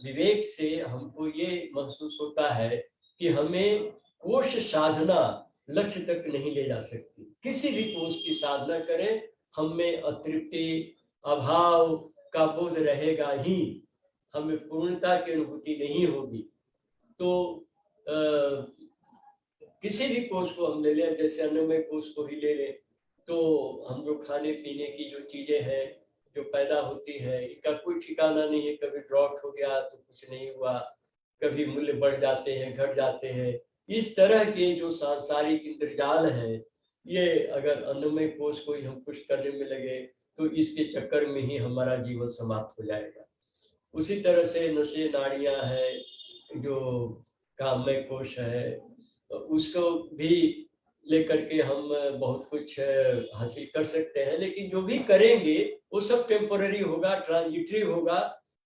विवेक से हमको ये महसूस होता है कि हमें कोश साधना लक्ष्य तक नहीं ले जा सकती। किसी भी कोश की साधना करें, हमें अतृप्ति, अभाव का बोध रहेगा ही, हमें पूर्णता की अनुभूति नहीं होगी। तो किसी भी कोश को हम ले लें, जैसे अन्नमय कोश को ही ले लें, तो हम जो खाने पीने की जो चीजें हैं जो पैदा होती है, इनका कोई ठिकाना नहीं है। कभी ड्रॉट हो गया तो कुछ नहीं हुआ, कभी मूल्य बढ़ जाते हैं, घट जाते हैं। इस तरह के जो सांसारिक इंद्रजाल हैं, ये अगर अन्नमय कोश को ही हम पुष्ट करने में लगे तो इसके चक्कर में ही हमारा जीवन समाप्त हो जाएगा। उसी तरह से नशे नाड़ियां हैं, जो काममय कोश है, उसको भी लेकर के हम बहुत कुछ हासिल कर सकते हैं। लेकिन जो भी करेंगे वो सब टेम्पोररी होगा, ट्रांजिटरी होगा।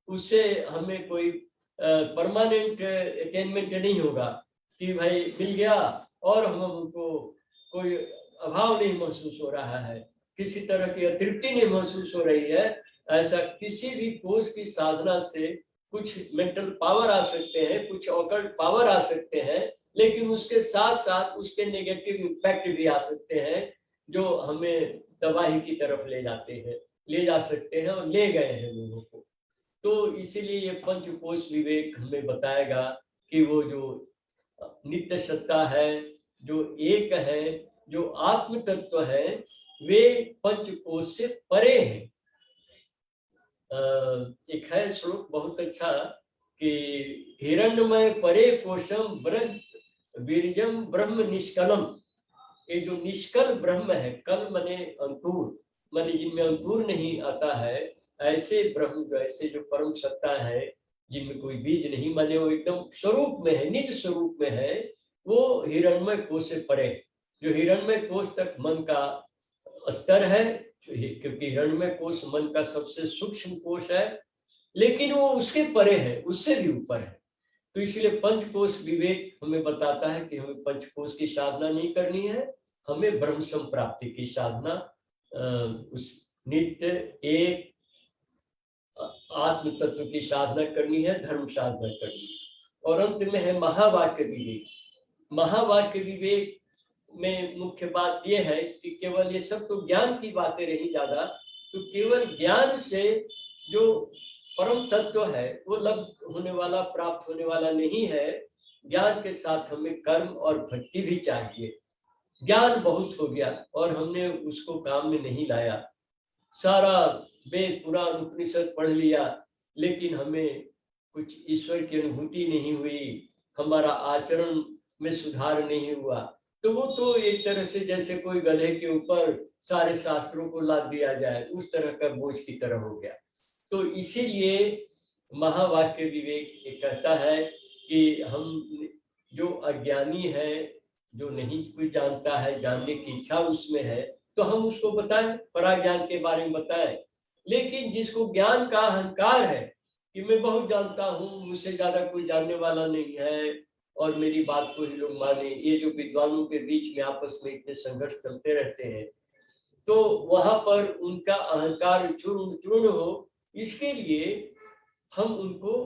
उससे हमें कोई परमानेंट अटेनमेंट नहीं होगा कि भाई मिल गया और हमको कोई अभाव नहीं महसूस हो रहा है, किसी तरह की अतृप्ति नहीं महसूस हो रही है। ऐसा किसी भी कोश की साधना से कुछ मेंटल पावर आ सकते हैं, कुछ ऑकल्ट पावर आ सकते हैं, लेकिन उसके साथ साथ उसके नेगेटिव इम्पैक्ट भी आ सकते हैं जो हमें तबाही की तरफ ले जाते हैं, ले जा सकते हैं और ले गए हैं लोगों को। तो इसीलिए ये पंचकोश विवेक हमें बताएगा कि वो जो नित्य सत्ता है, जो एक है, जो आत्म तत्व है, वे पंचकोश से परे हैं। एक है श्लोक बहुत अच्छा कि हिरण्यमय परे कोशम ब्रज वीर्यम ब्रह्म निष्कलम। ये जो निष्कल ब्रह्म है, कल मने अंकुर, माने जिनमें अंकुर नहीं आता है, ऐसे ब्रह्म, ऐसे जो परम सत्ता है जिनमें कोई बीज नहीं, माने वो एकदम स्वरूप में है, निज स्वरूप में है, वो हिरण्यमय कोश से परे। जो हिरण्यमय कोश तक मन का स्तर है, क्योंकि हिरण्यमय कोश मन का सबसे सूक्ष्म कोश है, लेकिन वो उसके परे है, उससे भी ऊपर है। तो इसलिए पंचकोश विवेक हमें बताता है कि हमें पंचकोश की साधना नहीं करनी है, हमें ब्रह्म संप्राप्ति की साधना, उस नित्य एक आत्म तत्व की साधना करनी है, धर्म साधना करनी है। और अंत में है महावाक्य विवेक। महावाक्य विवेक में मुख्य बात यह है कि केवल ये सब तो ज्ञान की बातें रही ज्यादा, तो केवल ज्ञान से जो परम तत्व है वो लब्ध होने वाला, प्राप्त होने वाला नहीं है। ज्ञान के साथ हमें कर्म और भक्ति भी चाहिए। ज्ञान बहुत हो गया और हमने उसको काम में नहीं लाया, सारा वेद पुराण उपनिषद पढ़ लिया, लेकिन हमें कुछ ईश्वर की अनुभूति नहीं हुई, हमारा आचरण में सुधार नहीं हुआ, तो वो तो एक तरह से जैसे कोई गधे के ऊपर सारे शास्त्रों को लाद दिया जाए, उस तरह का बोझ की तरह हो गया। तो इसीलिए महावाक्य विवेक ये कहता है कि हम जो अज्ञानी है, जो नहीं कुछ जानता है, जानने की इच्छा उसमें है, तो हम उसको बताएं, पराज्ञान के बारे में बताएं। लेकिन जिसको ज्ञान का अहंकार है कि मैं बहुत जानता हूँ, मुझसे ज्यादा कोई जानने वाला नहीं है और मेरी बात को ही लोग माने, ये जो विद्वानों के बीच में आपस में इतने संघर्ष चलते रहते हैं, तो वहां पर उनका अहंकार चूर्ण चूर्ण हो, इसके लिए हम उनको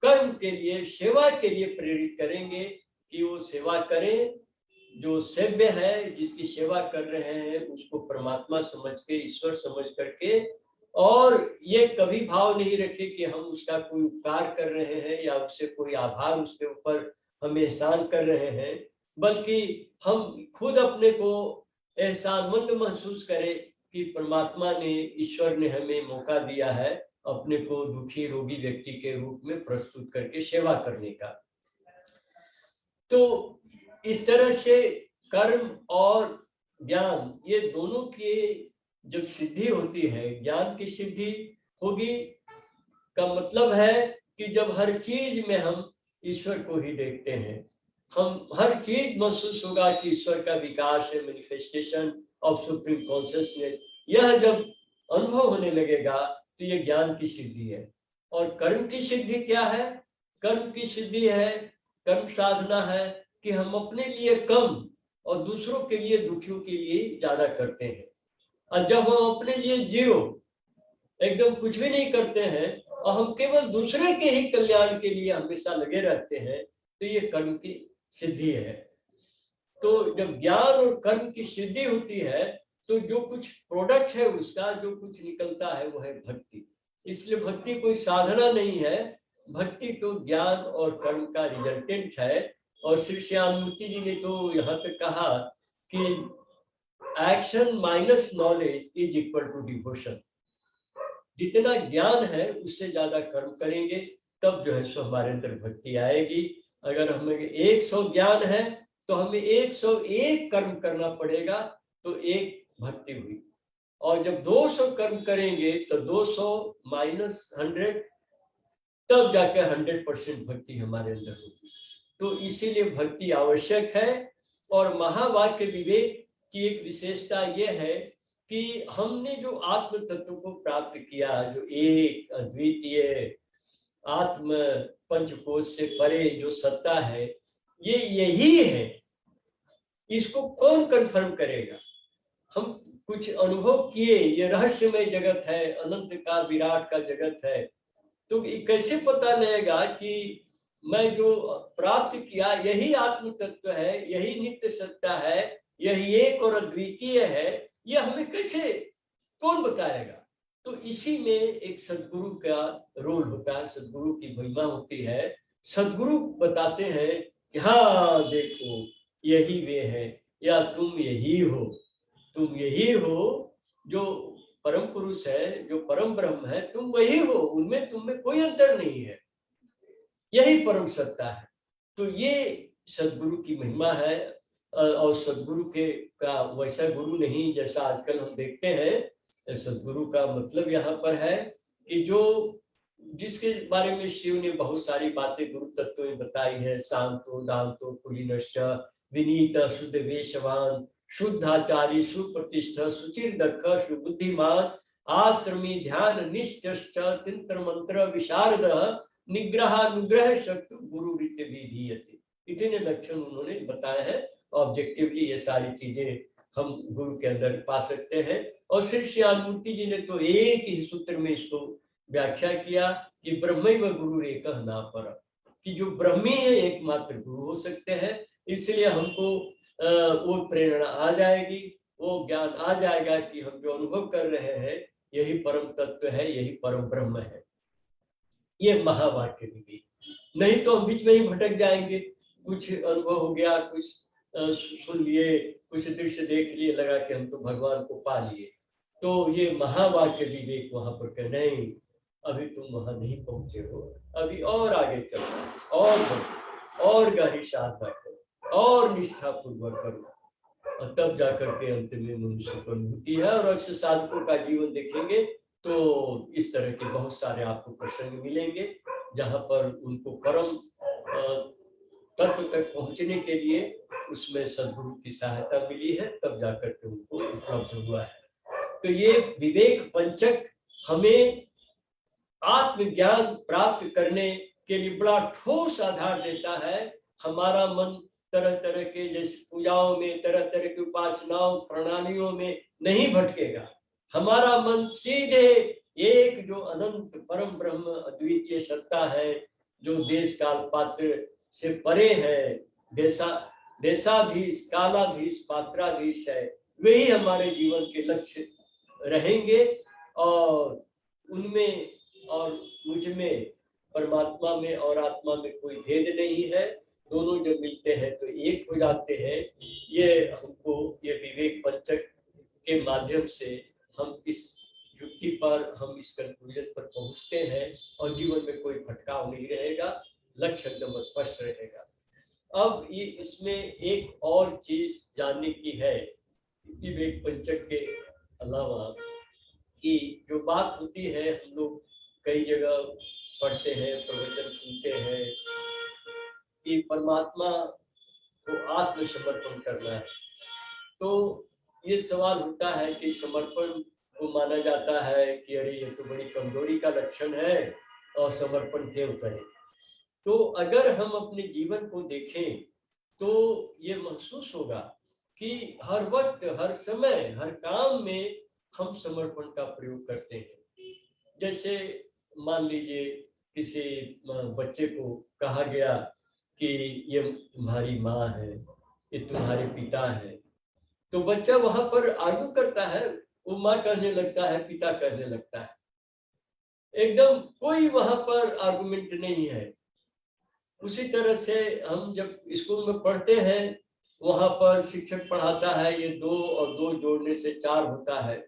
कर्म के लिए, सेवा के लिए प्रेरित करेंगे कि वो सेवा करें। जो सेव्य है, जिसकी सेवा कर रहे हैं, उसको परमात्मा समझ के, ईश्वर समझ करके, और ये कभी भाव नहीं रखे कि हम उसका कोई उपकार कर रहे हैं या उससे कोई आभार उसके ऊपर हम एहसान कर रहे हैं, बल्कि हम खुद अपने को एहसानमंद महसूस करें कि परमात्मा ने, ईश्वर ने हमें मौका दिया है अपने को दुखी रोगी व्यक्ति के रूप में प्रस्तुत करके सेवा करने का। तो इस तरह से कर्म और ज्ञान, ये दोनों की जब सिद्धि होती है, ज्ञान की सिद्धि होगी का मतलब है कि जब हर चीज में हम ईश्वर को ही देखते हैं, हम हर चीज महसूस होगा कि ईश्वर का विकास है, मैनिफेस्टेशन ऑफ सुप्रीम कॉन्शियसनेस, यह जब अनुभव होने लगेगा तो ये ज्ञान की सिद्धि है। और कर्म की सिद्धि क्या है? कर्म की सिद्धि है, कर्म साधना है कि हम अपने लिए कम और दूसरों के लिए, दुखियों के लिए ज्यादा करते हैं। और जब हम अपने लिए जीरो, एकदम कुछ भी नहीं करते हैं और हम केवल दूसरे के ही कल्याण के लिए हमेशा लगे रहते हैं, तो ये कर्म की सिद्धि है। तो जब ज्ञान और कर्म की सिद्धि होती है तो जो कुछ प्रोडक्ट है उसका जो कुछ निकलता है वो है भक्ति। इसलिए भक्ति कोई साधना नहीं है, भक्ति तो ज्ञान और कर्म का रिजल्टेंट है। और श्री श्यामूर्ति जी ने तो यहाँ पे कहा कि action minus knowledge is equal to devotion. जितना ज्ञान है उससे ज्यादा कर्म करेंगे तब जो है सो हमारे अंदर भक्ति आएगी। अगर हमें 100 ज्ञान है तो हमें 101 कर्म करना पड़ेगा, तो एक भक्ति हुई। और जब 200 कर्म करेंगे तो 200 माइनस 100, तब जाकर 100% भक्ति हमारे अंदर होगी। तो इसीलिए भक्ति आवश्यक है। और महावाक्य विवेक की एक विशेषता यह है कि हमने जो आत्म तत्व को प्राप्त किया, जो एक अद्वितीय आत्म पंचकोश से परे जो सत्ता है, ये यही है। इसको कौन कंफर्म करेगा? हम कुछ अनुभव किए, ये रहस्यमय जगत है, अनंत का विराट का जगत है, तो कैसे पता लगेगा कि मैं जो प्राप्त किया यही आत्म तत्व है, यही नित्य सत्ता है, यही एक और अद्वितीय है? ये हमें कैसे, कौन बताएगा? तो इसी में एक सदगुरु का रोल होता है, सदगुरु की महिमा होती है। सदगुरु बताते हैं कि हाँ देखो यही वे है, या तुम यही हो, तुम यही हो जो परम पुरुष है, जो परम ब्रह्म है, तुम वही हो, उनमें तुम में कोई अंतर नहीं है, यही परम सत्ता है। तो ये सदगुरु की महिमा है। और सदगुरु के का वैसा गुरु नहीं जैसा आजकल हम देखते हैं। सदगुरु का मतलब यहाँ पर है कि जो जिसके बारे में शिव ने बहुत सारी बातें गुरु तत्व में बताई है, शांतो दांतो कुलीनश्च विनीत शुद्ध वेशवान शुद्धाचारी सुप्रतिष्ठ सुचिर दक्ष सुबुद्धिमान आश्रमी ध्यान निष्ठ तंत्र मंत्र विशारद निग्रहानुग्रह शत्रु गुरु रीति विधीयते। इतने लक्षण उन्होंने बताए हैं। ऑब्जेक्टिवली ये सारी चीजें हम गुरु के अंदर पा सकते हैं। और श्री श्यामूर्ति जी ने तो एक ही सूत्र में इसको व्याख्या किया कि ब्रह्मैव गुरु एकः न परः, कि जो ब्रह्मी है एकमात्र गुरु हो सकते हैं। इसलिए हमको वो प्रेरणा आ जाएगी, वो ज्ञान आ जाएगा कि हम जो अनुभव कर रहे हैं यही परम तत्व है, यही परम ब्रह्म है। ये महावाक्य विवेक। नहीं तो हम बीच में ही भटक जाएंगे। कुछ अनुभव हो गया, कुछ सुन लिए, कुछ दृश्य देख लिए, लगा कि हम तो भगवान को पा लिए। तो ये महावाक्य विवेक वहां पर कह नहीं, अभी तुम वहां नहीं पहुंचे हो, अभी और आगे चलो, और गहरी साधना करो, और निष्ठा पूर्वक करो, और तब जाकर के अंत में मनुष्य को अनुभूति है। और ऐसे साधकों का जीवन देखेंगे तो इस तरह के बहुत सारे आपको प्रसंग मिलेंगे जहां पर उनको परम तत्व तक पहुंचने के लिए उसमें सदगुरु की सहायता मिली है, तब जाकर के उनको उपलब्ध हुआ है। तो ये विवेक पंचक हमें आत्मज्ञान प्राप्त करने के लिए बड़ा ठोस आधार देता है। हमारा मन तरह तरह के जैसे पूजाओं में, तरह तरह की उपासनाओं प्रणालियों में नहीं भटकेगा। हमारा मन सीधे एक जो अनंत परम ब्रह्म अद्वितीय सत्ता है, जो देश काल पात्र से परे है, देशाधीश कालाधीश पात्राधीश है, वही हमारे जीवन के लक्ष्य रहेंगे। और उनमें और मुझ में, परमात्मा में और आत्मा में कोई भेद नहीं है, दोनों जब मिलते हैं तो एक हो जाते हैं। ये हमको ये विवेक पंचक के माध्यम से हम इस युक्ति पर, हम इस कंक्लूजन पर पहुंचते हैं और जीवन में कोई भटकाव नहीं रहेगा, लक्ष्य एकदम स्पष्ट रहेगा। अब ये इसमें एक और चीज जानने की है विवेक पंचक के अलावा, कि जो बात होती है, हम लोग कई जगह पढ़ते हैं, प्रवचन सुनते हैं कि परमात्मा को आत्मसमर्पण करना है। तो ये सवाल होता है कि समर्पण को माना जाता है कि अरे ये तो बड़ी कमजोरी का लक्षण है, और समर्पण क्यों करें। तो अगर हम अपने जीवन को देखें तो ये महसूस होगा कि हर वक्त, हर समय, हर काम में हम समर्पण का प्रयोग करते हैं। जैसे मान लीजिए किसी बच्चे को कहा गया कि ये तुम्हारी माँ है, ये तुम्हारे पिता है, तो बच्चा वहां पर आर्गू करता है, वो माँ कहने लगता है, पिता कहने लगता है, एकदम कोई वहां पर आर्गुमेंट नहीं है। उसी तरह से हम जब स्कूल में पढ़ते हैं, वहां पर शिक्षक पढ़ाता है ये 2 और 2 जोड़ने से 4 होता है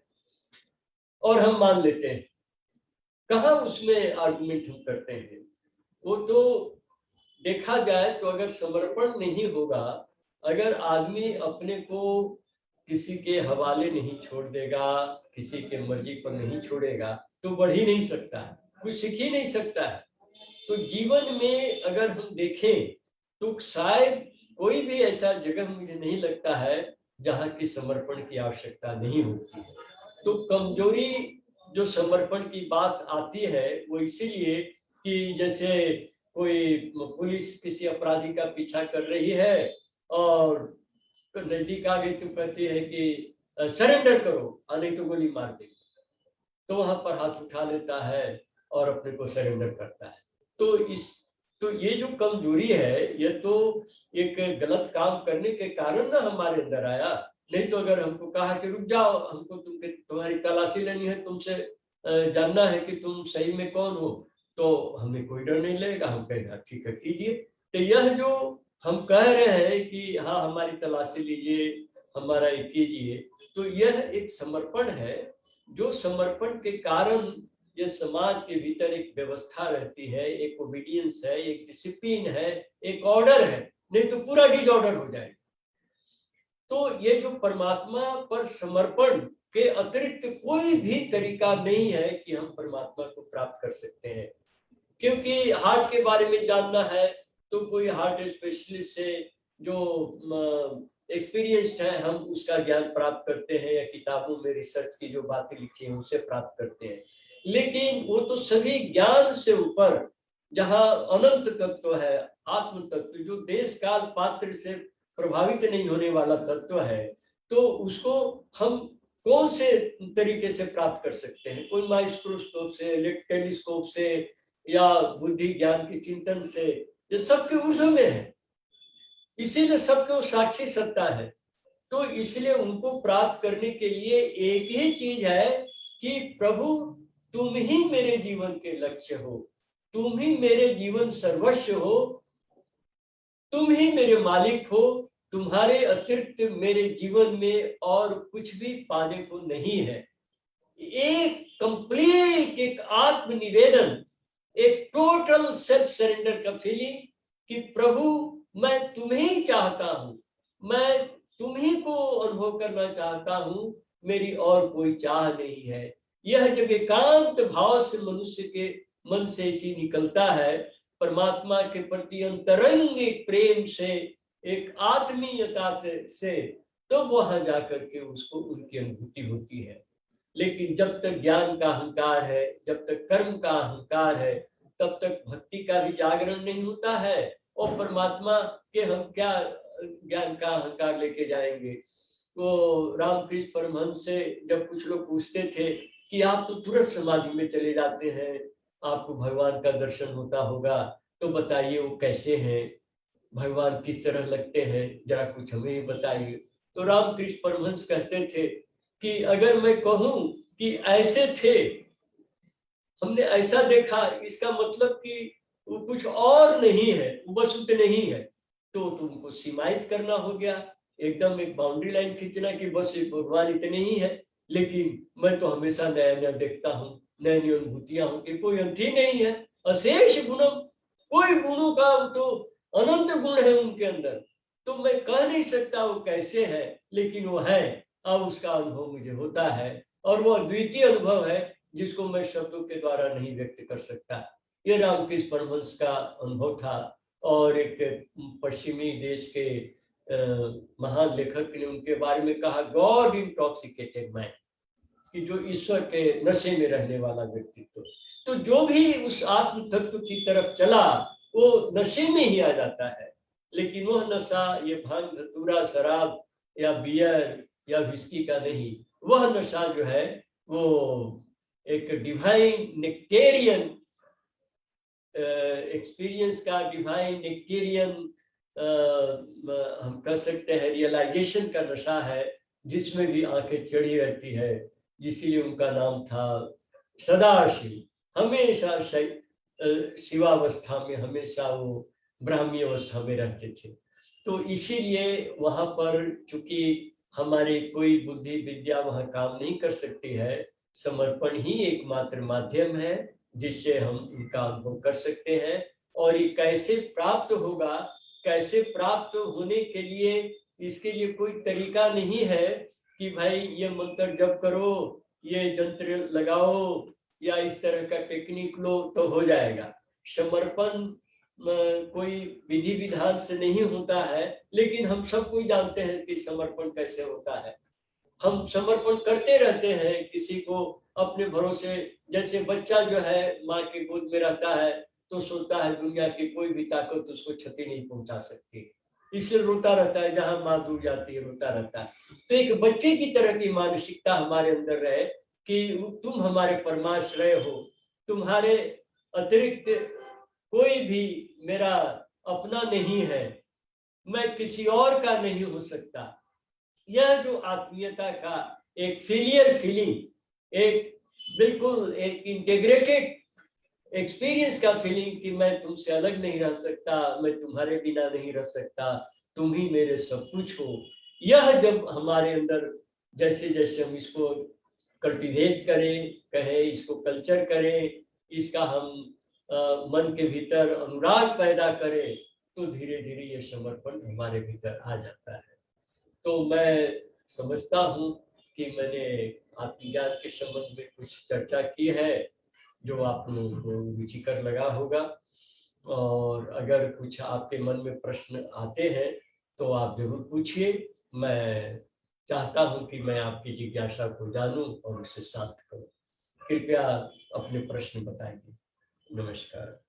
और हम मान लेते हैं। कहाँ उसमें आर्गुमेंट हम करते हैं। वो तो देखा जाए तो अगर समर्पण नहीं होगा, अगर आदमी अपने को किसी के हवाले नहीं छोड़ देगा, किसी के मर्जी पर नहीं छोड़ेगा, तो बढ़ ही नहीं सकता है, कुछ सीख ही नहीं सकता है। तो जीवन में अगर हम देखें तो शायद कोई भी ऐसा जगह मुझे नहीं लगता है जहाँ की समर्पण की आवश्यकता नहीं होती है। तो कमजोरी जो समर्पण की बात आती है वो इसीलिए कि जैसे कोई पुलिस किसी अपराधी का पीछा कर रही है और नजदीक आ गई तो कहती है कि सरेंडर करो, नहीं तो गोली मार देगी। तो वहां पर हाथ उठा लेता है और अपने को सरेंडर करता है। तो ये जो कमजोरी है, ये तो एक गलत काम करने के कारण ना हमारे अंदर आया। नहीं तो अगर हमको कहा कि रुक जाओ, हमको तुम्हारी तलाशी लेनी है, तुमसे जानना है कि तुम सही में कौन हो, तो हमें कोई डर नहीं लगेगा, हम कहेंगे ठीक है कीजिए। तो यह जो हम कह रहे हैं कि हाँ हमारी तलाशी लीजिए, हमारा ये कीजिए, तो यह एक समर्पण है, जो समर्पण के कारण ये समाज के भीतर एक व्यवस्था रहती है, एक ओबीडियंस है, एक डिसिप्लिन है, एक ऑर्डर है, नहीं तो पूरा डिसऑर्डर हो जाएगा। तो ये जो परमात्मा पर समर्पण के अतिरिक्त कोई भी तरीका नहीं है कि हम परमात्मा को प्राप्त कर सकते हैं। क्योंकि हार्ट के बारे में जानना है तो कोई हार्ट स्पेशलिस्ट से जो एक्सपीरियंस्ड है, हम उसका ज्ञान प्राप्त करते हैं, या किताबों में रिसर्च की जो बातें लिखी हैं उससे प्राप्त करते हैं। लेकिन वो तो सभी ज्ञान से ऊपर, जहाँ अनंत तत्व है, आत्म तत्व, जो देश काल पात्र से प्रभावित नहीं होने वाला तत्व है, तो उसको हम कौन से तरीके से प्राप्त कर सकते हैं? कोई माइक्रोस्कोप से, टेलीस्कोप से, या बुद्धि ज्ञान के चिंतन से? ये सबके ऊर्ध्व में है, इसीलिए सबके साक्षी सत्ता है। तो इसलिए उनको प्राप्त करने के लिए एक ही चीज है कि प्रभु तुम ही मेरे जीवन के लक्ष्य हो, तुम ही मेरे जीवन सर्वस्व हो, तुम ही मेरे मालिक हो, तुम्हारे अतिरिक्त मेरे जीवन में और कुछ भी पाने को नहीं है। एक कंप्लीट, एक आत्मनिवेदन, एक टोटल सेल्फ सरेंडर का फीलिंग कि प्रभु मैं तुम्हें ही चाहता हूं, मैं तुम्ही को अनुभव करना चाहता हूं, मेरी और कोई चाह नहीं है। यह जब एकांत भाव से मनुष्य के मन से चीज निकलता है, परमात्मा के प्रति अंतरंग एक प्रेम से, एक आत्मीयता से, तो वहां जाकर के उसको उनकी अनुभूति होती है। लेकिन जब तक ज्ञान का अहंकार है, जब तक कर्म का अहंकार है, तब तक भक्ति का भी जागरण नहीं होता है, और परमात्मा के हम क्या ज्ञान का अहंकार लेके जाएंगे। तो रामकृष्ण परमहंस से जब कुछ लोग पूछते थे कि आप तो तुरंत समाधि में चले जाते हैं, आपको भगवान का दर्शन होता होगा, तो बताइए वो कैसे हैं, भगवान किस तरह लगते हैं, जरा कुछ हमें ही बताइए। तो रामकृष्ण परमहंस कहते थे कि अगर मैं कहूं कि ऐसे थे, हमने ऐसा देखा, इसका मतलब कि वो कुछ और नहीं है, बस उतने ही है, तो तुमको सीमायित करना हो गया, एकदम एक बाउंड्री लाइन खींचना कि बस भगवान इतने ही है। लेकिन मैं तो हमेशा नया नया देखता हूँ, नई नई अनुभूतियां हूँ कि कोई अंत ही नहीं है, अशेष गुणम, कोई गुणों का तो अनंत गुण है उनके अंदर। तो मैं कह नहीं सकता वो कैसे है, लेकिन वो है, अब उसका अनुभव मुझे होता है, और वो अद्वितीय अनुभव है जिसको मैं शब्दों के द्वारा नहीं व्यक्त कर सकता। ये रामकृष्ण परमहंस का अनुभव था। और एक पश्चिमी देश के महान लेखक ने उनके बारे में कहा, गॉड इंटॉक्सिकेटेड मैन, कि जो ईश्वर के नशे में रहने वाला व्यक्तित्व। तो जो भी उस आत्म तत्व की तरफ चला वो नशे में ही आ जाता है, लेकिन वह नशा ये भांग धतूरा शराब या बियर या विस्की का नहीं, वह नशा जो है वो एक डिवाइन नेक्टेरियन एक्सपीरियंस का, डिवाइन नेक्टेरियन हम कह सकते हैं रियलाइजेशन का नशा है, जिसमें भी आंखें चढ़ी रहती है, जिसलिए उनका नाम था सदाशिव। हमेशा शिवावस्था में, हमेशा वो ब्राह्मी अवस्था में रहते थे। तो इसीलिए वहां पर चूंकि हमारी कोई बुद्धि विद्या वहां काम नहीं कर सकती है, समर्पण ही एकमात्र माध्यम है जिससे हम इनका अनुभव कर सकते हैं। और ये कैसे प्राप्त होगा, कैसे प्राप्त होने के लिए, इसके लिए कोई तरीका नहीं है कि भाई ये मंत्र जप करो, ये यंत्र लगाओ या इस तरह का टेक्निक लो तो हो जाएगा। समर्पण कोई विधि विधान से नहीं होता है, लेकिन हम सब कोई जानते हैं कि समर्पण कैसे होता है। हम समर्पण करते रहते हैं किसी को अपने भरोसे। जैसे बच्चा जो है माँ के गोद में रहता है तो सोचता है दुनिया की कोई भी ताकत उसको क्षति नहीं पहुंचा सकती, इसलिए रोता रहता है, जहां माँ दूर जाती है रोता रहता है। तो एक बच्चे की तरह की मानसिकता हमारे अंदर रहे कि तुम हमारे परमाश्रय हो, तुम्हारे अतिरिक्त कोई भी मेरा अपना नहीं है, मैं किसी और का नहीं हो सकता। यह जो आत्मीयता का एक फेलियर फीलिंग, एक बिल्कुल एक इंटीग्रेटेड एक्सपीरियंस का फीलिंग कि मैं तुमसे अलग नहीं रह सकता, मैं तुम्हारे बिना नहीं रह सकता, तुम ही मेरे सब कुछ हो, यह जब हमारे अंदर जैसे जैसे हम इसको कल्टीवेट करें, कहें इसको कल्चर करें, इसका हम मन के भीतर अनुराग पैदा करें, तो धीरे धीरे ये समर्पण हमारे भीतर आ जाता है। तो मैं समझता हूँ कि मैंने आत्मज्ञान के संबंध में कुछ चर्चा की है जो आप लोगों को रुचिकर लगा होगा। और अगर कुछ आपके मन में प्रश्न आते हैं तो आप जरूर पूछिए। मैं चाहता हूं कि मैं आपकी जिज्ञासा को जानूं और उसे शांत करूं। कृपया अपने प्रश्न बताइए। नमस्कार।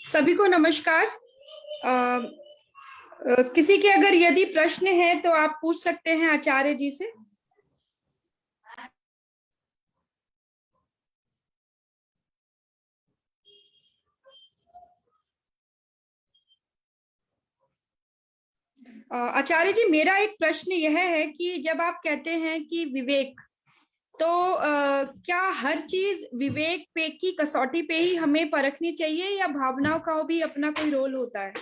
सभी को नमस्कार। किसी के अगर यदि प्रश्न है तो आप पूछ सकते हैं आचार्य जी से। आचार्य जी, मेरा एक प्रश्न यह है कि जब आप कहते हैं कि विवेक, तो क्या हर चीज विवेक पे की कसौटी पे ही हमें परखनी चाहिए या भावनाओं का भी अपना कोई रोल होता है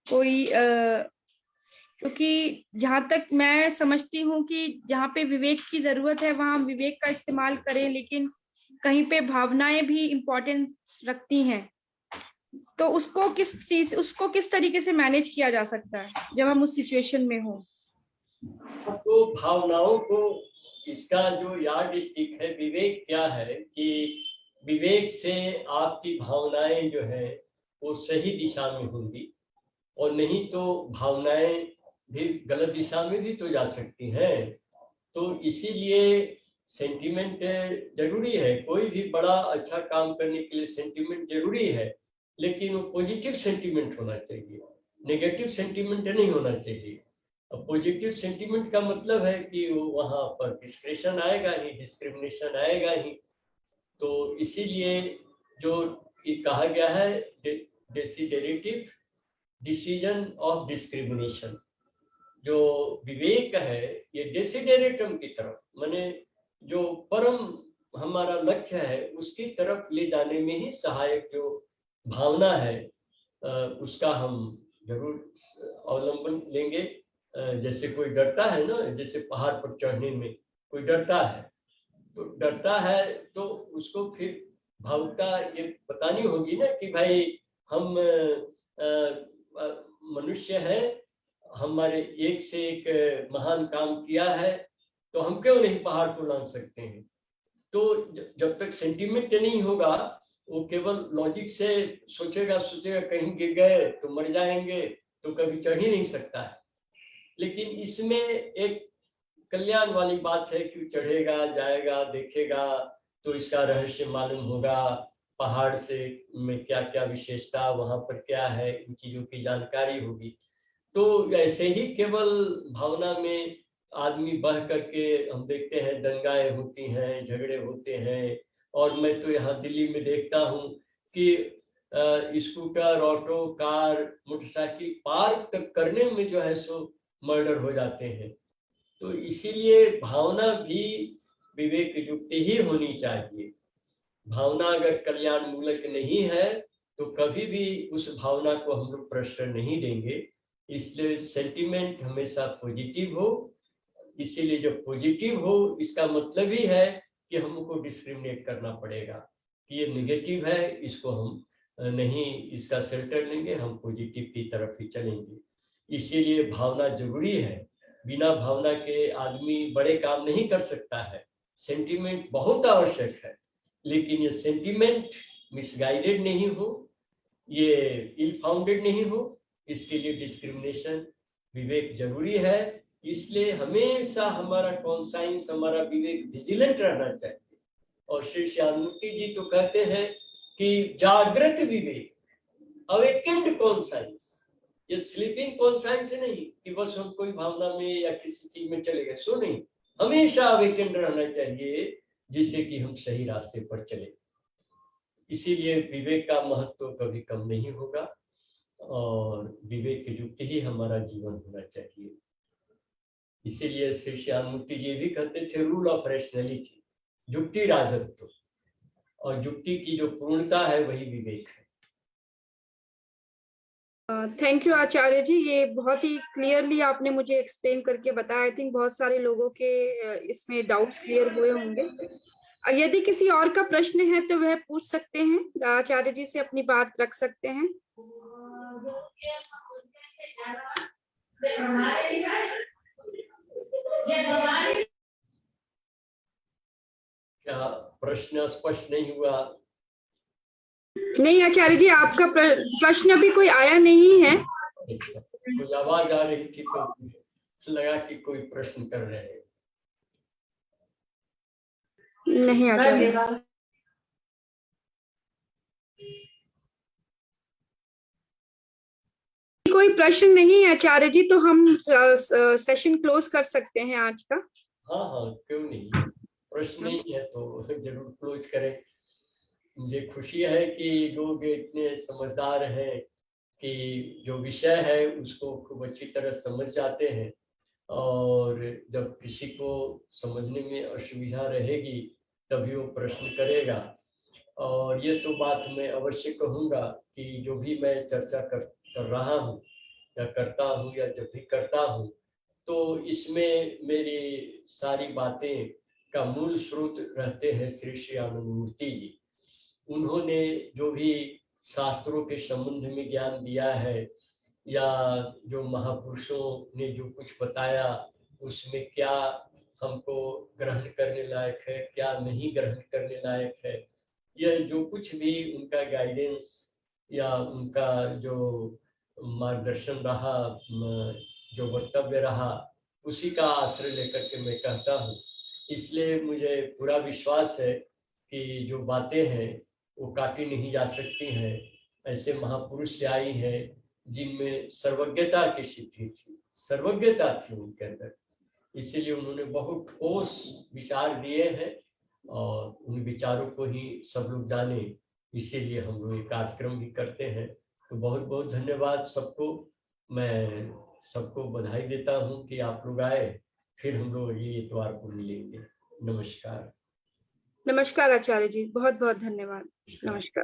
कोई? क्योंकि जहां तक मैं समझती हूँ कि जहाँ पे विवेक की जरूरत है वहां हम विवेक का इस्तेमाल करें, लेकिन कहीं पे भावनाएं भी इम्पोर्टेंस रखती हैं, तो उसको किस तरीके से मैनेज किया जा सकता है जब हम उस सिचुएशन में हो? तो भावनाओं को, इसका जो यार्ड स्टिक है विवेक क्या है कि विवेक से आपकी भावनाएं जो है वो सही दिशा में होंगी, और नहीं तो भावनाएं भी गलत दिशा में भी तो जा सकती हैं। तो इसीलिए सेंटिमेंट जरूरी है। कोई भी बड़ा अच्छा काम करने के लिए सेंटिमेंट जरूरी है, लेकिन वो पॉजिटिव सेंटिमेंट होना चाहिए, नेगेटिव सेंटिमेंट नहीं होना चाहिए। अब पॉजिटिव सेंटिमेंट का मतलब है कि वहां पर डिस्क्रिमिनेशन आएगा ही, डिस्क्रिमिनेशन आएगा ही। तो इसीलिए जो ये कहा गया है डेसिडरेटिव डिसीजन ऑफ डिस्क्रिमिनेशन, जो विवेक है ये डेसिडरेटम की तरफ, माने जो परम हमारा लक्ष्य है उसकी तरफ ले जाने में ही सहायक जो भावना है उसका हम जरूर अवलंबन लेंगे। जैसे कोई डरता है ना, जैसे पहाड़ पर चढ़ने में कोई डरता है, तो डरता है तो उसको फिर भावुकता ये बतानी होगी ना कि भाई हम मनुष्य हैं, हमारे एक से एक महान काम किया है, तो हम क्यों नहीं पहाड़ को लांघ सकते हैं। तो जब तक सेंटिमेंट नहीं होगा, वो केवल लॉजिक से सोचेगा कहीं गिर गए तो मर जाएंगे, तो कभी चढ़ ही नहीं सकता है। लेकिन इसमें एक कल्याण वाली बात है कि चढ़ेगा, जाएगा, देखेगा, तो इसका रहस्य मालूम होगा, पहाड़ से में क्या क्या विशेषता, वहां पर क्या है, इन चीजों की जानकारी होगी। तो ऐसे ही केवल भावना में आदमी बह करके, हम देखते हैं दंगाएं होती हैं, झगड़े होते हैं, और मैं तो यहाँ दिल्ली में देखता हूँ कि scooter, auto, car, motorcycle park तक करने में जो है सो मर्डर हो जाते हैं। तो इसीलिए भावना भी विवेक युक्ति ही होनी चाहिए। भावना अगर कल्याण मूलक नहीं है तो कभी भी उस भावना को हम लोग प्रश्रय नहीं देंगे। इसलिए सेंटिमेंट हमेशा पॉजिटिव हो। इसीलिए जब पॉजिटिव हो, इसका मतलब ही है कि हमको डिस्क्रिमिनेट करना पड़ेगा कि ये नेगेटिव है, इसको हम नहीं इसका शेल्टर लेंगे, हम पॉजिटिव की तरफ ही चलेंगे। इसीलिए भावना जरूरी है। बिना भावना के आदमी बड़े काम नहीं कर सकता है। सेंटिमेंट बहुत आवश्यक है, लेकिन ये सेंटिमेंट मिसगाइडेड नहीं हो, ये इल फाउंडेड नहीं हो, इसके लिए डिस्क्रिमिनेशन, विवेक जरूरी है। इसलिए हमेशा हमारा कॉन्साइंस, हमारा विवेक विजिलेंट रहना चाहिए। और श्री श्यामूर्ति जी तो कहते हैं कि जागृत विवेक, अवेकेंड कॉन्साइंस, ये स्लीपिंग कॉन्साइंस नहीं कि बस हम कोई भावना में या किसी चीज में चले गए, सो नहीं, हमेशा अवेकेंड रहना चाहिए, जिससे कि हम सही रास्ते पर चले। इसीलिए विवेक का महत्व कभी कम नहीं होगा, और विवेक युक्त ही हमारा जीवन होना चाहिए। इसीलिए श्री श्यामूर्ति जी भी कहते थे रूल ऑफ रैशनैलिटी, युक्ति राजत्व, और युक्ति की जो पूर्णता है वही विवेक है। थैंक यू आचार्य जी, ये बहुत ही क्लियरली आपने मुझे एक्सप्लेन करके बताया। आई थिंक बहुत सारे लोगों के इसमें डाउट्स क्लियर हुए होंगे। यदि किसी और का प्रश्न है तो वह पूछ सकते हैं, आचार्य जी से अपनी बात रख सकते हैं। क्या प्रश्न स्पष्ट नहीं हुआ? नहीं आचार्य जी, आपका प्रश्न अभी कोई आया नहीं है। कोई आवाज आ रही थी तो लगा कि कोई प्रश्न कर रहे हैं। नहीं आचार्य, कोई प्रश्न नहीं है आचार्य जी, तो हम सेशन क्लोज कर सकते हैं आज का। हाँ हाँ, क्यों नहीं, प्रश्न नहीं है तो जरूर क्लोज करें। मुझे खुशी है कि लोग इतने समझदार हैं कि जो विषय है उसको खूब अच्छी तरह समझ जाते हैं, और जब किसी को समझने में असुविधा रहेगी तभी वो प्रश्न करेगा। और ये तो बात मैं अवश्य कहूँगा कि जो भी मैं चर्चा कर रहा हूँ या करता हूँ या जब भी करता हूँ, तो इसमें मेरी सारी बातें का मूल स्रोत रहते हैं श्री श्री आनंदमूर्ति जी। उन्होंने जो भी शास्त्रों के संबंध में ज्ञान दिया है, या जो महापुरुषों ने जो कुछ बताया, उसमें क्या हमको ग्रहण करने लायक है, क्या नहीं ग्रहण करने लायक है, यह जो कुछ भी उनका गाइडेंस या उनका जो मार्गदर्शन रहा, जो वक्तव्य रहा, उसी का आश्रय लेकर के मैं कहता हूँ। इसलिए मुझे पूरा विश्वास है कि जो बातें हैं वो काटी नहीं जा सकती हैं। ऐसे महापुरुष से आई हैं जिनमें सर्वज्ञता की सिद्धि थी, सर्वज्ञता थी उनके अंदर। इसीलिए उन्होंने बहुत ठोस विचार दिए हैं, और उन विचारों को ही सब लोग जाने, इसीलिए हम लोग ये कार्यक्रम भी करते हैं। तो बहुत बहुत धन्यवाद सबको। मैं सबको बधाई देता हूँ कि आप लोग आए। फिर हम लोग अगले इतवार को मिलेंगे। नमस्कार। नमस्कार आचार्य जी, बहुत बहुत धन्यवाद। नमस्कार।